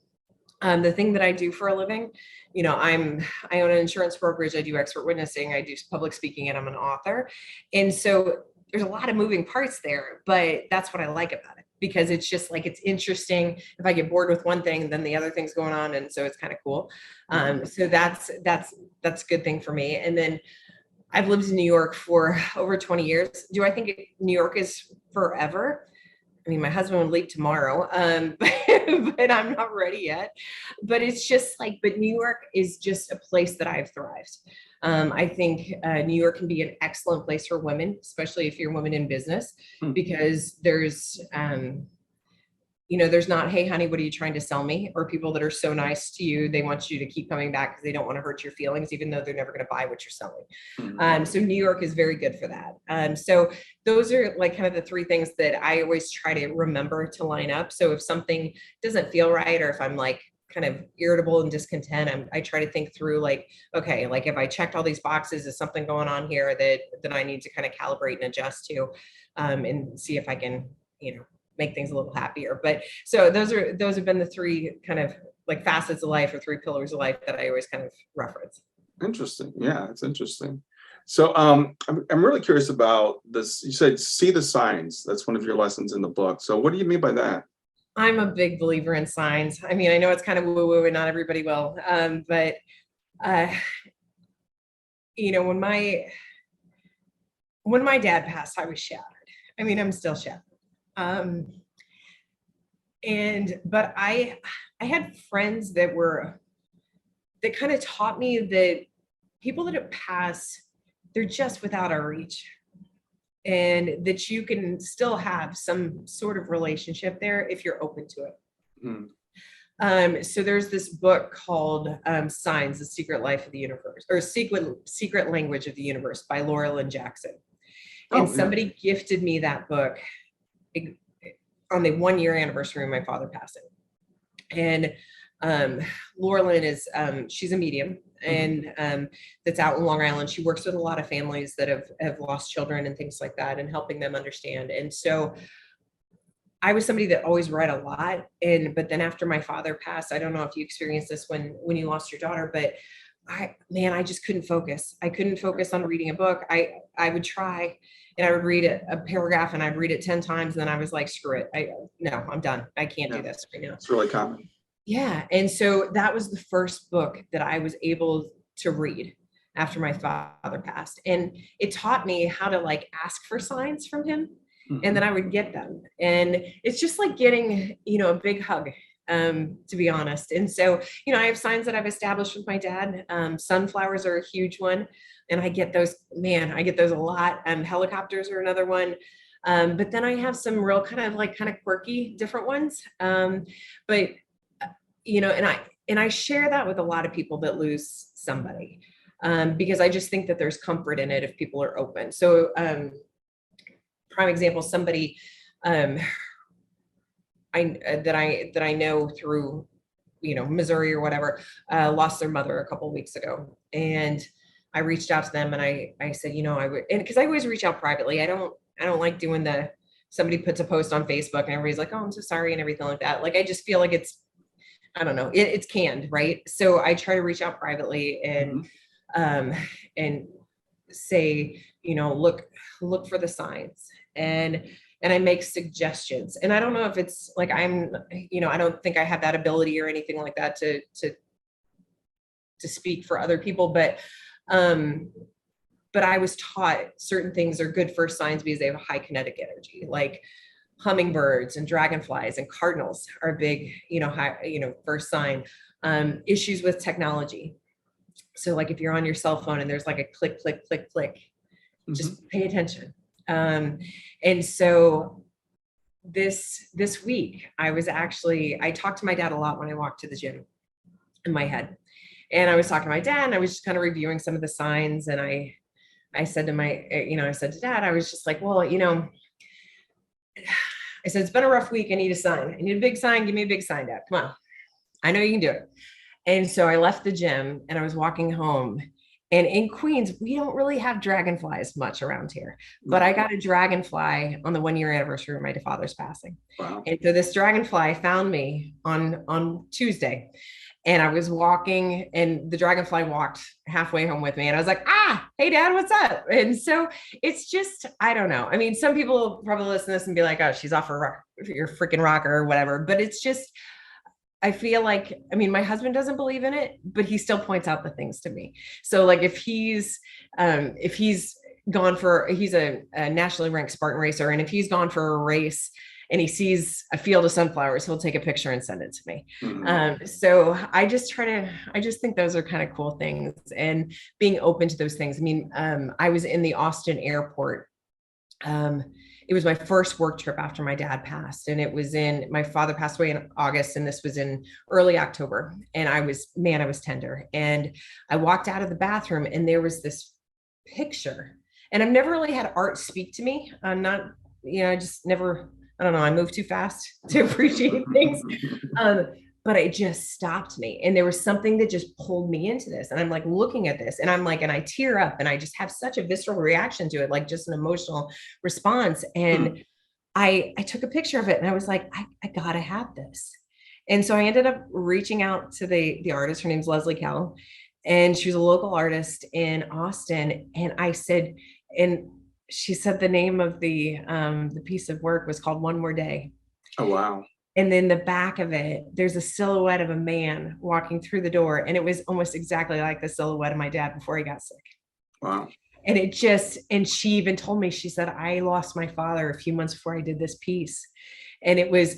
S2: The thing that I do for a living, I own an insurance brokerage. I do expert witnessing. I do public speaking, and I'm an author. And so there's a lot of moving parts there, but that's what I like about it, because it's just like, it's interesting. If I get bored with one thing, then the other thing's going on. And so it's kind of cool. So that's a good thing for me. And then I've lived in New York for over 20 years. Do I think New York is forever? I mean, my husband would leave tomorrow, but I'm not ready yet. But it's just like, but New York is just a place that I've thrived. I think New York can be an excellent place for women, especially if you're a woman in business, because there's, there's not, hey, honey, what are you trying to sell me? Or people that are so nice to you, they want you to keep coming back because they don't want to hurt your feelings, even though they're never going to buy what you're selling. So New York is very good for that. So those are like kind of the three things that I always try to remember to line up. So if something doesn't feel right, or if I'm like kind of irritable and discontent, I try to think through like, okay, like if I checked all these boxes, is something going on here that I need to kind of calibrate and adjust to, and see if I can, make things a little happier. But so those have been the three kind of like facets of life, or three pillars of life, that I always kind of reference.
S1: Interesting. Yeah, it's interesting. So I'm really curious about this. You said see the signs. That's one of your lessons in the book. So what do you mean by that?
S2: I'm a big believer in signs. I mean, I know it's kind of woo-woo and not everybody will, but when my dad passed, I was shattered. I mean, I'm still shattered. But I had friends that kind of taught me that people that have passed, they're just without our reach, and that you can still have some sort of relationship there if you're open to it. So there's this book called Signs: The Secret Life of the Universe, or Secret Language of the Universe, by Laura Lynn Jackson. And somebody gifted me that book on the 1-year anniversary of my father passing. And Laura Lynn is, she's a medium, and that's out in Long Island. She works with a lot of families that have lost children and things like that, and helping them understand. And so I was somebody that always read a lot. But then after my father passed, I don't know if you experienced this when you lost your daughter, but I just couldn't focus. I couldn't focus on reading a book. I would try, and I would read a paragraph, and I'd read it 10 times. And then I was like, screw it. I'm done. I can't do this right now.
S1: It's really common.
S2: Yeah. And so that was the first book that I was able to read after my father passed. And it taught me how to like ask for signs from him. And then I would get them. And it's just like getting, a big hug, to be honest. And so, I have signs that I've established with my dad. Sunflowers are a huge one. And I get those a lot. Helicopters are another one. But then I have some real kind of quirky different ones. But and I share that with a lot of people that lose somebody, because I just think that there's comfort in it if people are open. So, prime example, somebody that I know through, Missouri or whatever, lost their mother a couple of weeks ago. And I reached out to them, and I said, I would, and because I always reach out privately. I don't like doing somebody puts a post on Facebook and everybody's like, oh, I'm so sorry, and everything like that. Like, I just feel like I don't know, it's canned, right? So I try to reach out privately and say, look for the signs, and I make suggestions. And I don't know if it's like I don't think I have that ability or anything like that to speak for other people, but I was taught certain things are good first signs because they have a high kinetic energy, like hummingbirds and dragonflies and cardinals are big, high, first sign. Issues with technology. So like if you're on your cell phone and there's like a click, click, click, click, just pay attention. And so this week I talked to my dad a lot when I walked to the gym in my head, and I was talking to my dad, and I was just kind of reviewing some of the signs. And I said to Dad, I was just like, well, I said, it's been a rough week. I need a sign. I need a big sign. Give me a big sign, Dad. Come on. I know you can do it. And so I left the gym and I was walking home, And in Queens, we don't really have dragonflies much around here, but I got a dragonfly on the 1 year anniversary of my father's passing.
S1: Wow.
S2: And so this dragonfly found me on Tuesday, and I was walking, and the dragonfly walked halfway home with me, and I was like, hey dad, what's up? And so it's just, I don't know. I mean, some people probably listen to this and be like, oh, she's off her your freaking rocker or whatever, but it's just, I feel like, I mean, my husband doesn't believe in it, but he still points out the things to me. So like if he's gone for, he's a nationally ranked Spartan racer, and if he's gone for a race and he sees a field of sunflowers, he'll take a picture and send it to me. So I just think those are kind of cool things, and being open to those things. I mean, I was in the Austin airport. It was my first work trip after my dad passed, and my father passed away in August, and this was in early October. And I was tender. And I walked out of the bathroom, and there was this picture, and I've never really had art speak to me. I'm not, I just never, I don't know. I move too fast to appreciate things. But it just stopped me. And there was something that just pulled me into this. And I'm like looking at this, and I'm like, and I tear up, and I just have such a visceral reaction to it, like just an emotional response. And I took a picture of it, and I was like, I gotta have this. And so I ended up reaching out to the artist. Her name's Leslie Kell, and she was a local artist in Austin. And I said, and she said the name of the piece of work was called One More Day.
S1: Oh, wow.
S2: And then the back of it, there's a silhouette of a man walking through the door. And it was almost exactly like the silhouette of my dad before he got sick.
S1: Wow.
S2: And and she even told me, she said, I lost my father a few months before I did this piece. And it was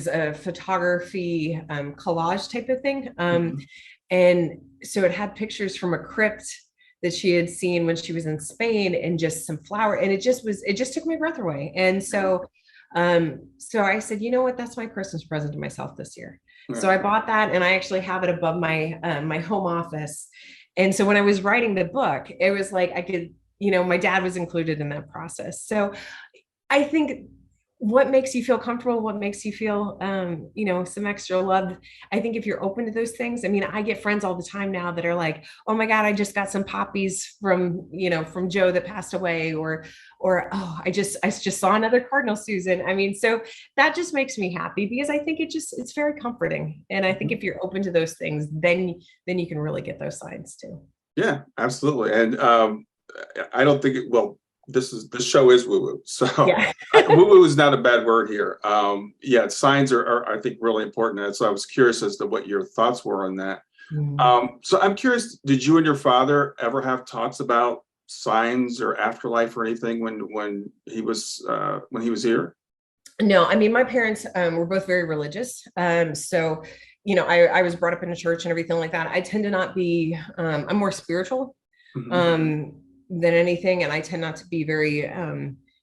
S2: a photography collage type of thing. And so it had pictures from a crypt that she had seen when she was in Spain, and just some flower. And it just took my breath away. And so I said, you know what, that's my Christmas present to myself this year. Right. So I bought that, and I actually have it above my home office. And so when I was writing the book, it was like, I could, my dad was included in that process. So I think what makes you feel comfortable, what makes you feel, some extra love. I think if you're open to those things, I mean, I get friends all the time now that are like, oh my God, I just got some poppies from Joe that passed away, or, oh, I just saw another Cardinal, Susan. I mean, so that just makes me happy, because I think it's very comforting. And I think if you're open to those things, then you can really get those signs too.
S1: Yeah, absolutely. And I don't think this show is woo-woo. So yeah. Woo-woo is not a bad word here. Signs are I think really important. And so I was curious as to what your thoughts were on that. So I'm curious, did you and your father ever have talks about signs or afterlife or anything when he was here?
S2: No, I mean, my parents were both very religious. So, I was brought up in a church and everything like that. I tend to not be, I'm more spiritual. Than anything. And I tend not to be very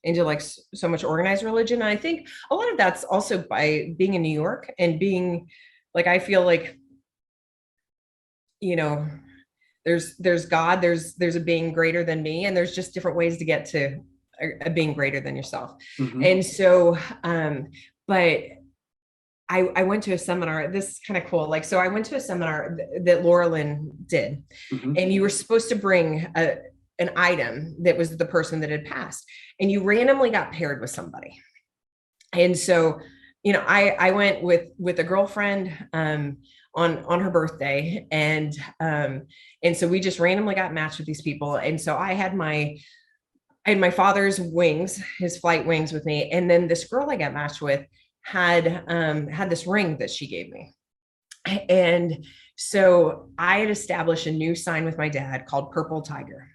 S2: into like so much organized religion. And I think a lot of that's also by being in New York and being like, I feel like, there's God, there's a being greater than me, and there's just different ways to get to a being greater than yourself. And so, but I went to a seminar. This is kind of cool. Like, so I went to a seminar that Laura Lynn did, and you were supposed to bring an item that was the person that had passed, and you randomly got paired with somebody. And so, I went with a girlfriend on her birthday, and so we just randomly got matched with these people. And so I had my father's wings, his flight wings, with me, and then this girl I got matched with had this ring that she gave me. And so I had established a new sign with my dad called Purple Tiger.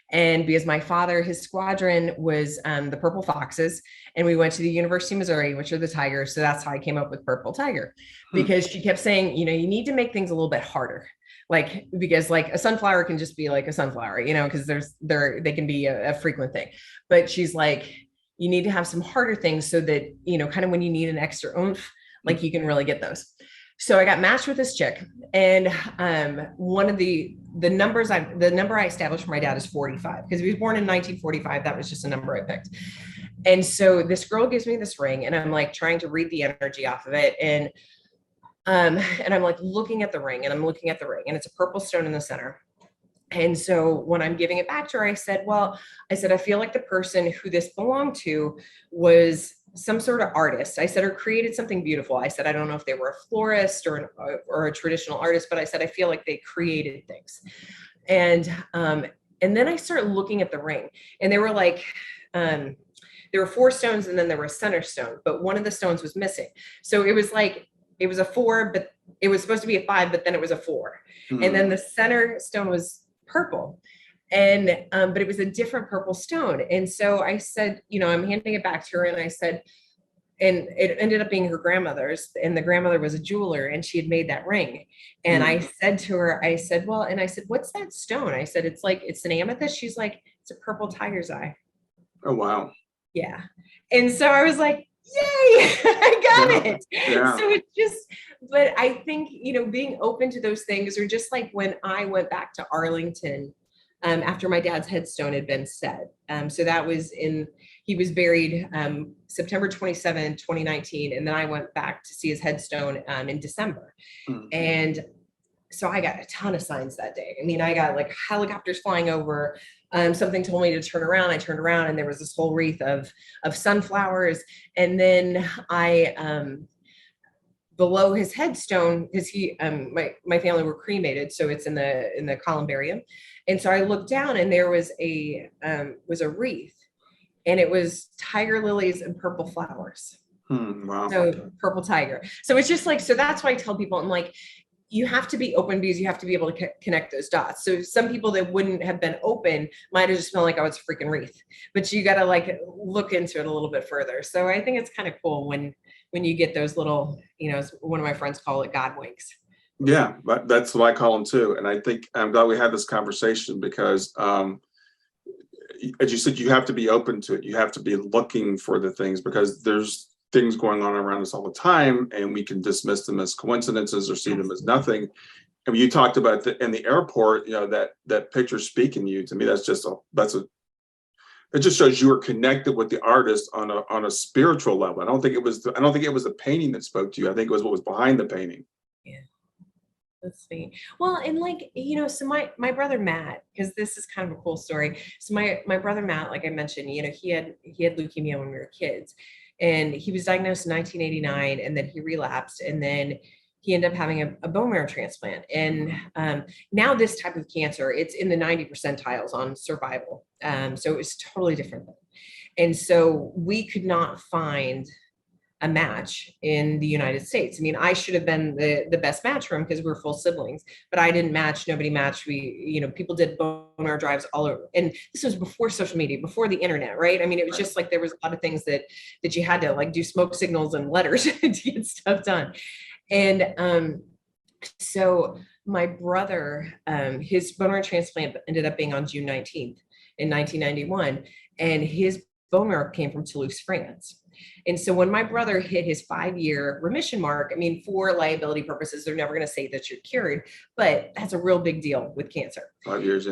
S2: And because my father, his squadron was the Purple Foxes, and we went to the University of Missouri, which are the Tigers. So that's how I came up with Purple Tiger, because she kept saying, you need to make things a little bit harder. Like, because like a sunflower can just be like a sunflower, because they can be a frequent thing. But she's like, you need to have some harder things so that, kind of when you need an extra oomph, like you can really get those. So I got matched with this chick, and one of the number I established for my dad is 45, because he was born in 1945. That was just a number I picked. And so this girl gives me this ring, and I'm like trying to read the energy off of it. And And I'm like looking at the ring and I'm looking at the ring and it's a purple stone in the center. And so when I'm giving it back to her, I said, I feel like the person who this belonged to was some sort of artist. I said, or created something beautiful. I said, I don't know if they were a florist or a traditional artist, but I said, I feel like they created things. And then I started looking at the ring and they were like, there were 4 stones and then there was a center stone, but one of the stones was missing. So it was like, it was a 4, but it was supposed to be a 5, but then it was a 4. And then the center stone was purple. And, but it was a different purple stone. And so I said, I'm handing it back to her. And I said, and it ended up being her grandmother's, and the grandmother was a jeweler and she had made that ring. And I said to her, I said, what's that stone? I said, it's an amethyst. She's like, it's a purple tiger's eye.
S1: Oh, wow.
S2: Yeah. And so I was like, yay, I got it.
S1: Yeah.
S2: So it's just, but I think, being open to those things, or just like when I went back to Arlington, after my dad's headstone had been set. So that was he was buried September 27, 2019. And then I went back to see his headstone in December. And so I got a ton of signs that day. I mean, I got like helicopters flying over. Something told me to turn around. I turned around and there was this whole wreath of sunflowers. And then below his headstone, because my family were cremated, so it's in the columbarium. And so I looked down and there was a wreath, and it was tiger lilies and purple flowers.
S1: Wow.
S2: So purple tiger. So it's just like, so that's why I tell people, I'm like, you have to be open because you have to be able to connect those dots. So some people that wouldn't have been open might have just felt like, oh, it's a freaking wreath, but you got to like look into it a little bit further. So I think it's kind of cool when you get those little, one of my friends call it God winks.
S1: Yeah, but that's what I call them too. And I think I'm glad we had this conversation because, as you said, you have to be open to it. You have to be looking for the things, because there's things going on around us all the time, and we can dismiss them as coincidences or see them as nothing. And you talked about in the airport, that picture speaking to you. To me, it just shows you were connected with the artist on a spiritual level. I don't think it was the painting that spoke to you. I think it was what was behind the painting.
S2: Yeah. Let's see. Well, and like, so my brother Matt, because this is kind of a cool story. So my brother Matt, like I mentioned, he had leukemia when we were kids, and he was diagnosed in 1989, and then he relapsed, and then he ended up having a bone marrow transplant. And now this type of cancer, it's in the 90 percentiles on survival. So it was totally different. And so we could not find a match in the United States. I mean, I should have been the best match for him because we're full siblings, but I didn't match. Nobody matched. People did bone marrow drives all over. And this was before social media, before the internet, right? I mean, it was just like, there was a lot of things that you had to like do smoke signals and letters to get stuff done. And so my brother, his bone marrow transplant ended up being on June 19th in 1991. And his bone marrow came from Toulouse, France. And so when my brother hit his 5-year remission mark, I mean, for liability purposes, they're never going to say that you're cured, but that's a real big deal with cancer.
S1: 5 years,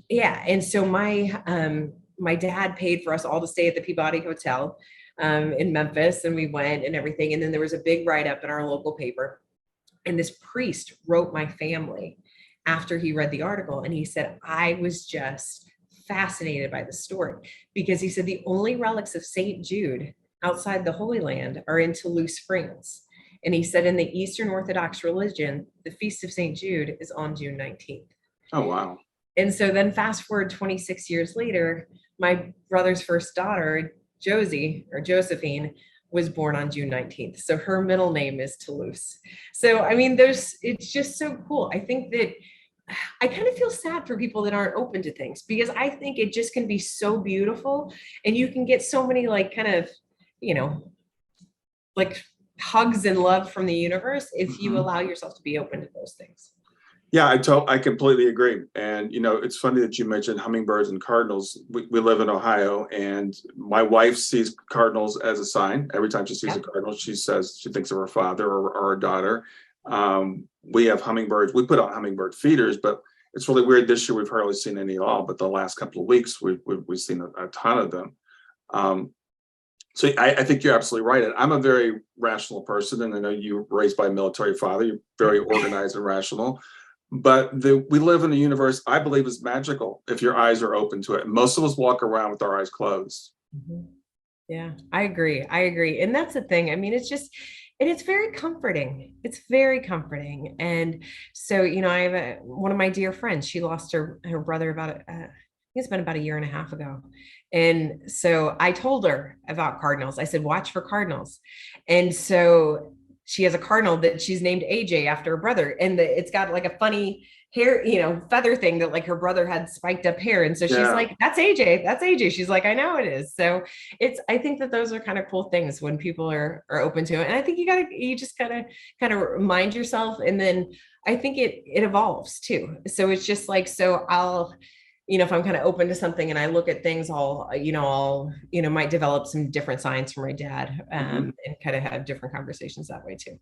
S1: yeah.
S2: And so my dad paid for us all to stay at the Peabody Hotel in Memphis, and we went and everything. And then there was a big write-up in our local paper. And this priest wrote my family after he read the article. And he said, I was just fascinated by the story, because he said the only relics of St. Jude outside the Holy Land are in Toulouse, France. And he said in the Eastern Orthodox religion, the Feast of St. Jude is on June 19th.
S1: Oh, wow.
S2: And so then fast forward 26 years later, my brother's first daughter, Josephine, was born on June 19th. So her middle name is Toulouse. So, I mean, it's just so cool. I think that I kind of feel sad for people that aren't open to things, because I think it just can be so beautiful, and you can get so many like kind of, like hugs and love from the universe if you allow yourself to be open to those things.
S1: Yeah, I completely agree. And, it's funny that you mentioned hummingbirds and cardinals. We live in Ohio, and my wife sees cardinals as a sign. Every time she sees a cardinal, she says she thinks of her father or her daughter. We have hummingbirds. We put out hummingbird feeders, but it's really weird. This year, we've hardly seen any at all. But the last couple of weeks, we've seen a ton of them. So I think you're absolutely right. And I'm a very rational person, and I know you were raised by a military father. You're very organized and rational. But we live in a universe I believe is magical if your eyes are open to it. And most of us walk around with our eyes closed.
S2: Mhm. Yeah, I agree. I agree. And that's the thing. I mean, it's just, and it's very comforting. It's very comforting. And so, I have one of my dear friends, she lost her brother about, I think it's been about a year and a half ago. And so I told her about cardinals. I said, watch for cardinals. And so she has a cardinal that she's named AJ after her brother. And it's got like a funny hair, feather thing that like her brother had spiked up hair. And so she's
S1: Yeah.
S2: like, that's AJ. That's AJ. She's like, I know it is. So I think that those are kind of cool things when people are open to it. And I think you just kind of remind yourself. And then I think it evolves too. So it's just like, so I'll, if I'm kind of open to something and I look at things, might develop some different signs from my dad, and kind of have different conversations that way too.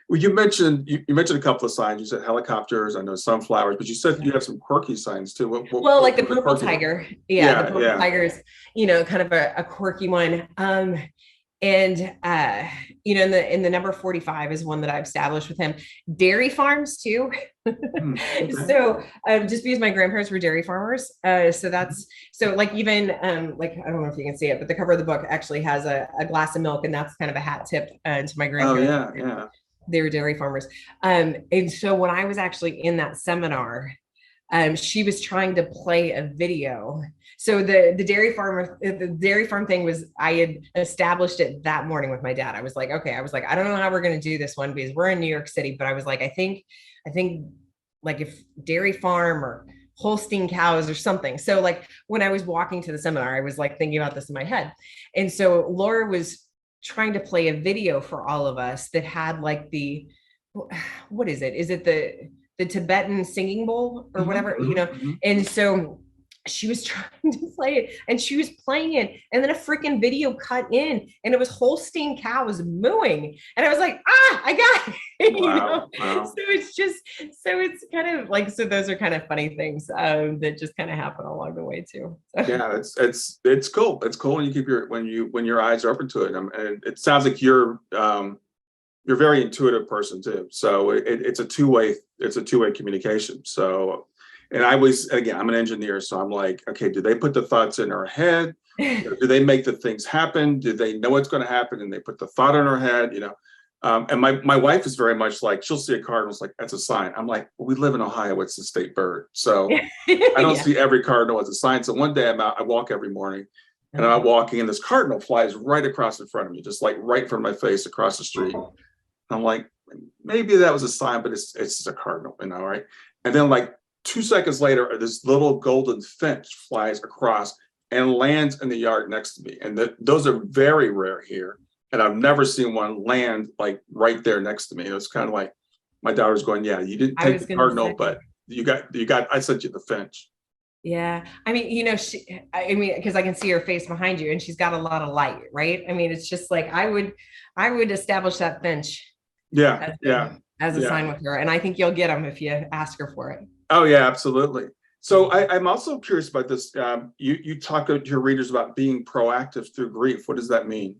S1: Well, you mentioned a couple of signs. You said helicopters, I know sunflowers, but you said you have some quirky signs too.
S2: Well, like the purple tiger. Yeah, the purple tiger is, kind of a quirky one. And in the number 45 is one that I've established with him. Dairy farms too.
S1: Okay.
S2: So just because my grandparents were dairy farmers, so that's like even like I don't know if you can see it, but the cover of the book actually has a glass of milk, and that's kind of a hat tip to my grandparents.
S1: Oh yeah.
S2: They were dairy farmers. And so when I was actually in that seminar, she was trying to play a video. So the dairy farm thing was, I had established it that morning with my dad. I was like, okay, I don't know how we're going to do this one because we're in New York City, but I was like, I think like if dairy farm or Holstein cows or something. So like when I was walking to the seminar, I was like thinking about this in my head. And so Laura was trying to play a video for all of us that had like what is it? Is it the Tibetan singing bowl or whatever, And so she was trying to play it and she was playing it. And then a freaking video cut in and it was Holstein cows mooing. And I was like, I got it.
S1: Wow.
S2: So it's kind of like, so those are kind of funny things that just kind of happen along the way too. So.
S1: Yeah, it's cool. It's cool when you keep when your eyes are open to it. And it sounds like you're a very intuitive person too. So it's a two-way communication. So, and again, I'm an engineer, so I'm like, okay, do they put the thoughts in our head? Do they make the things happen? Do they know what's going to happen and they put the thought in our head? And my wife is very much like, she'll see a cardinal, it's like, that's a sign. I'm like, well, we live in Ohio, it's the state bird. So I don't see every cardinal as a sign. So one day I walk every morning and I'm out walking and this cardinal flies right across in front of me, just like right in front of my face across the street. I'm like, maybe that was a sign, but it's just a cardinal, right? And then like 2 seconds later, this little golden finch flies across and lands in the yard next to me. And those are very rare here. And I've never seen one land like right there next to me. It was kind of like my daughter's going, yeah, you didn't take the cardinal, but you got, I sent you the finch.
S2: Yeah. I mean, because I can see her face behind you and she's got a lot of light, right? I mean, it's just like, I would establish that finch. As a sign with her. And I think you'll get them if you ask her for it.
S1: Oh yeah, absolutely. So I'm also curious about this. You talk to your readers about being proactive through grief. What does that mean?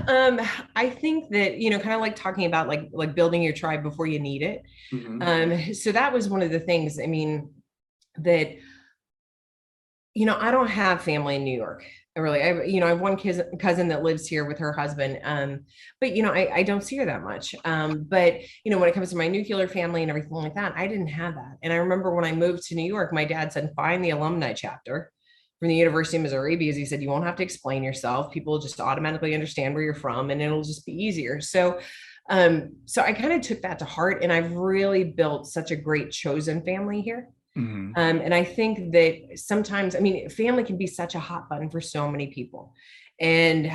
S2: I think that, kind of like talking about like building your tribe before you need it. So that was one of the things, I mean, that, I don't have family in New York. Really, I have one cousin that lives here with her husband, but I don't see her that much. But when it comes to my nuclear family and everything like that, I didn't have that. And I remember when I moved to New York, my dad said, find the alumni chapter from the University of Missouri, because he said you won't have to explain yourself. People will just automatically understand where you're from, and it'll just be easier. So I kind of took that to heart, and I've really built such a great chosen family here. And I think that sometimes, I mean, family can be such a hot button for so many people. And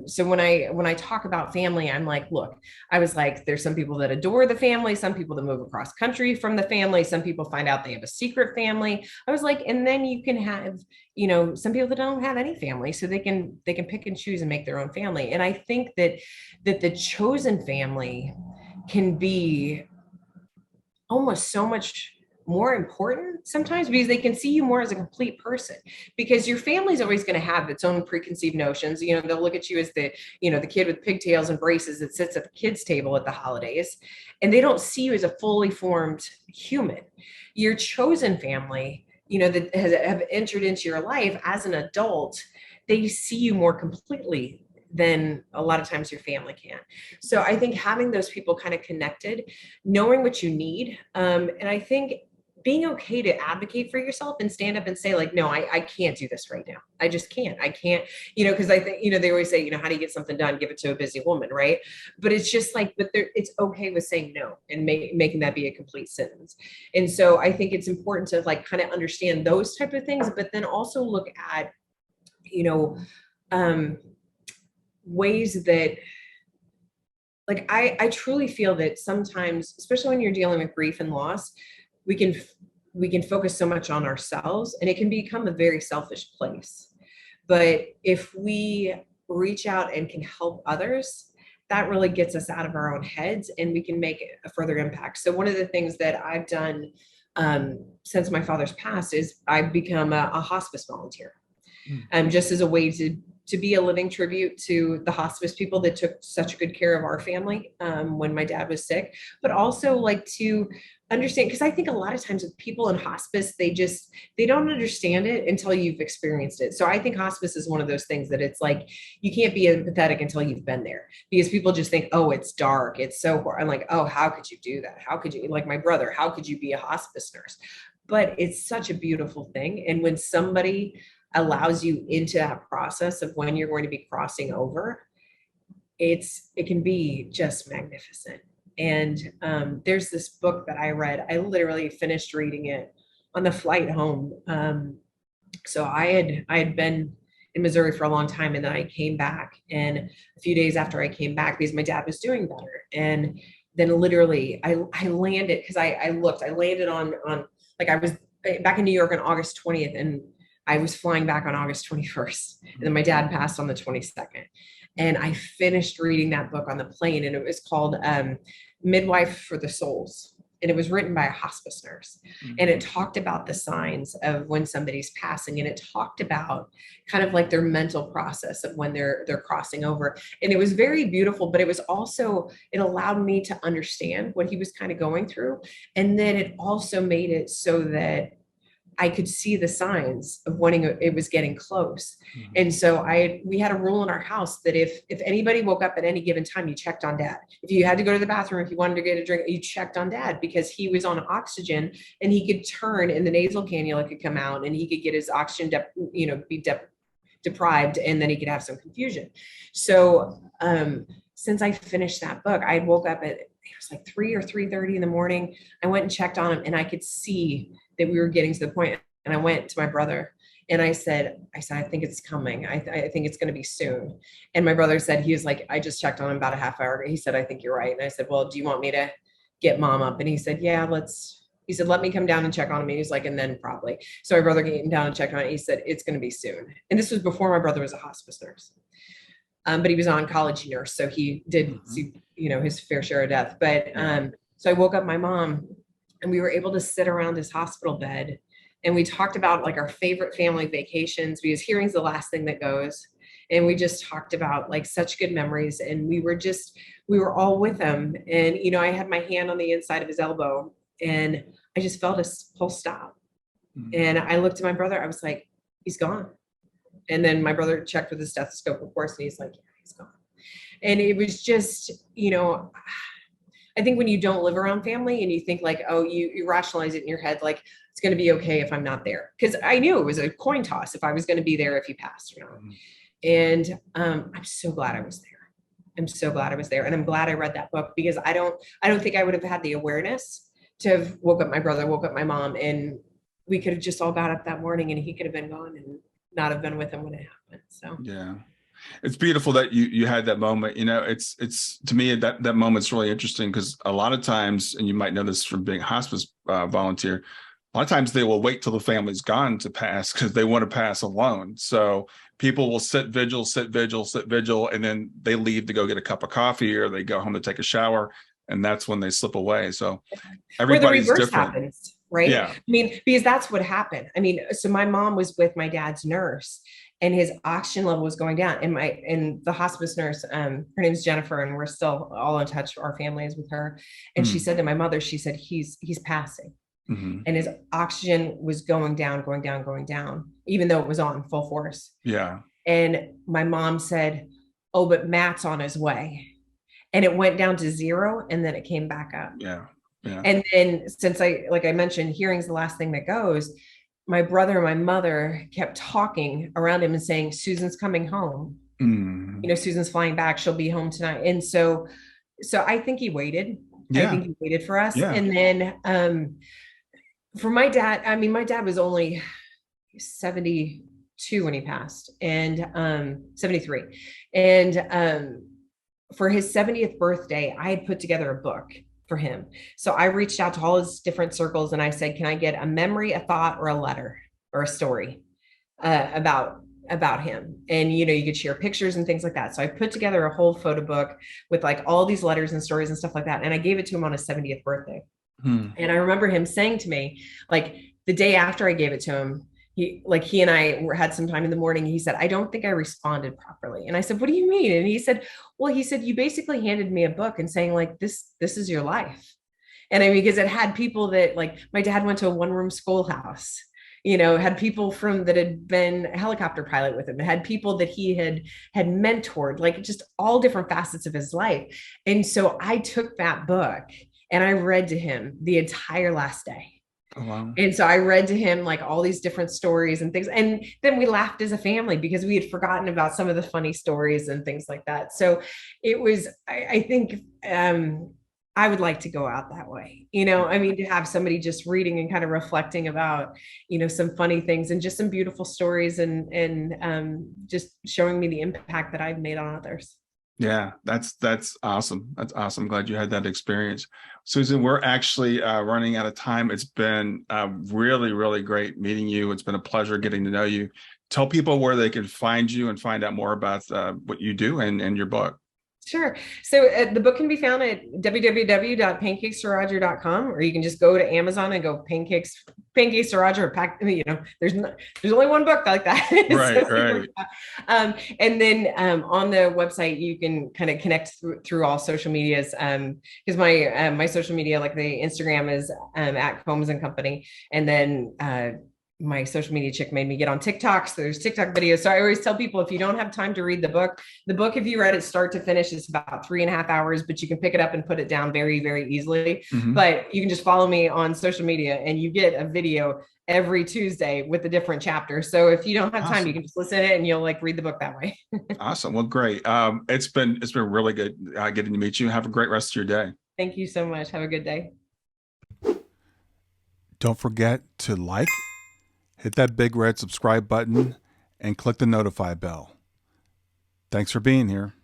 S2: so when I talk about family, I'm like, look, I was like, there's some people that adore the family, some people that move across country from the family, some people find out they have a secret family. I was like, and then you can have, some people that don't have any family, so they can pick and choose and make their own family. And I think that the chosen family can be almost so much more important sometimes, because they can see you more as a complete person, because your family's always going to have its own preconceived notions. You know, they'll look at you as the, you know, the kid with pigtails and braces that sits at the kids' table at the holidays, and they don't see you as a fully formed human. Your chosen family, you know, that have entered into your life as an adult, they see you more completely than a lot of times your family can. So I think having those people kind of connected, knowing what you need, and I think being okay to advocate for yourself and stand up and say, like, no, I can't do this right now. I just can't. I can't, you know, because I think, you know, they always say, you know, how do you get something done? Give it to a busy woman, right? But it's just like, but it's okay with saying no and making that be a complete sentence. And so I think it's important to like kind of understand those type of things, but then also look at, you know, ways that, like, I truly feel that sometimes, especially when you're dealing with grief and loss, we can focus so much on ourselves, and it can become a very selfish place. But if we reach out and can help others, that really gets us out of our own heads, and we can make a further impact. So one of the things that I've done since my father's passed is I've become a hospice volunteer, just as a way to be a living tribute to the hospice people that took such good care of our family when my dad was sick, but also like to understand, because I think a lot of times with people in hospice, they don't understand it until you've experienced it. So I think hospice is one of those things that it's like, you can't be empathetic until you've been there, because people just think, oh, it's dark, it's so hard. I'm like, oh, how could you do that? How could you, like my brother, how could you be a hospice nurse? But it's such a beautiful thing. And when somebody allows you into that process of when you're going to be crossing over, it can be just magnificent. And there's this book that I read. I literally finished reading it on the flight home. So I had been in Missouri for a long time, and then I came back, and a few days after I came back, because my dad was doing better, and then literally I landed, because I landed on like, I was back in New York on August 20th, and I was flying back on August 21st, and then my dad passed on the 22nd. And I finished reading that book on the plane, and it was called Midwife for the Souls. And it was written by a hospice nurse. And it talked about the signs of when somebody's passing. And it talked about kind of like their mental process of when they're crossing over. And it was very beautiful, but it was also, it allowed me to understand what he was kind of going through. And then it also made it so that I could see the signs of when it was getting close. And so we had a rule in our house that if anybody woke up at any given time, you checked on dad. If you had to go to the bathroom, if you wanted to get a drink, you checked on dad, because he was on oxygen, and he could turn and the nasal cannula could come out, and he could get his oxygen, deprived, and then he could have some confusion. So since I finished that book, I woke up it was like 3 or 3:30 in the morning. I went and checked on him, and I could see that we were getting to the point. And I went to my brother, and I said, I think it's coming. I think it's going to be soon. And my brother said, he was like, I just checked on him about a half hour ago. He said, I think you're right. And I said, well, do you want me to get mom up? And he said, yeah, he said, let me come down and check on him. And he's like, and then probably. So my brother came down and checked on it. He said, it's going to be soon. And this was before my brother was a hospice nurse. But he was an oncology nurse. So he did see, his fair share of death. But so I woke up my mom, and we were able to sit around his hospital bed, and we talked about like our favorite family vacations, because hearing's the last thing that goes. And we just talked about like such good memories. And we were all with him. And, I had my hand on the inside of his elbow, and I just felt his pulse stop. And I looked at my brother, I was like, he's gone. And then my brother checked with his stethoscope, of course, and he's like, yeah, he's gone. And it was just, I think when you don't live around family and you think like, oh, you rationalize it in your head, like it's going to be okay if I'm not there. Because I knew it was a coin toss if I was going to be there, if he passed or not. And I'm so glad I was there. I'm so glad I was there. And I'm glad I read that book, because I don't think I would have had the awareness to have woke up my brother, woke up my mom, and we could have just all got up that morning, and he could have been gone and not have been with him when it happened. So yeah.
S1: It's beautiful that you had that moment. It's to me that moment's really interesting, because a lot of times, and you might know this from being a hospice volunteer, a lot of times they will wait till the family's gone to pass, because they want to pass alone. So people will sit vigil, and then they leave to go get a cup of coffee, or they go home to take a shower, and that's when they slip away. So everybody's different.
S2: Happens. right?
S1: Yeah.
S2: I mean, because that's what happened. I mean, so my mom was with my dad's nurse and his oxygen level was going down. And the hospice nurse, her name is Jennifer, and we're still all in touch. Our family is with her. And she said to my mother, she said, he's passing. And his oxygen was going down, going down, going down, even though it was on full force.
S1: Yeah.
S2: And my mom said, oh, but Matt's on his way. And it went down to 0 and then it came back up.
S1: Yeah. Yeah.
S2: And then since like I mentioned, hearing's the last thing that goes, my brother and my mother kept talking around him and saying, Susan's coming home. You know, Susan's flying back. She'll be home tonight. And so I think he waited.
S1: Yeah.
S2: I think he waited for us.
S1: Yeah.
S2: And then for my dad, I mean, my dad was only 72 when he passed, and 73. And for his 70th birthday, I had put together a book for him. So I reached out to all his different circles and I said, can I get a memory, a thought, or a letter or a story about him? And, you know, you could share pictures and things like that. So I put together a whole photo book with like all these letters and stories and stuff like that. And I gave it to him on his 70th birthday. And I remember him saying to me, like the day after I gave it to him, he and I had some time in the morning. He said, I don't think I responded properly. And I said, what do you mean? And he said, well, you basically handed me a book and saying like, this is your life. And I mean, because it had people that, like, my dad went to a 1-room schoolhouse, you know, had people that had been a helicopter pilot with him. It had people that he had mentored, like just all different facets of his life. And so I took that book and I read to him the entire last day.
S1: Oh, wow. And
S2: so I read to him like all these different stories and things. And then we laughed as a family because we had forgotten about some of the funny stories and things like that. So it was, I think, I would like to go out that way, you know, I mean, to have somebody just reading and kind of reflecting about, you know, some funny things and just some beautiful stories and just showing me the impact that I've made on others.
S1: Yeah, that's awesome. That's awesome. Glad you had that experience. Susan, we're actually running out of time. It's been really, really great meeting you. It's been a pleasure getting to know you. Tell people where they can find you and find out more about what you do and your book.
S2: Sure. So the book can be found at www.pancakesforroger.com, or you can just go to Amazon and go pancakes to Roger. You know, there's only one book like that.
S1: Right, right.
S2: And then on the website, you can kind of connect through all social medias. Because my social media, like the Instagram, is at Combs and Company, and then my social media chick made me get on TikTok. So there's TikTok videos. So I always tell people, if you don't have time to read the book, if you read it start to finish, it's about 3.5 hours, but you can pick it up and put it down very, very easily. But you can just follow me on social media and you get a video every Tuesday with a different chapter. So if you don't have time, you can just listen to it and you'll like read the book that way.
S1: Awesome. Well, great. It's been really good getting to meet you. Have a great rest of your day.
S2: Thank you so much. Have a good day.
S3: Don't forget to hit that big red subscribe button, and click the notify bell. Thanks for being here.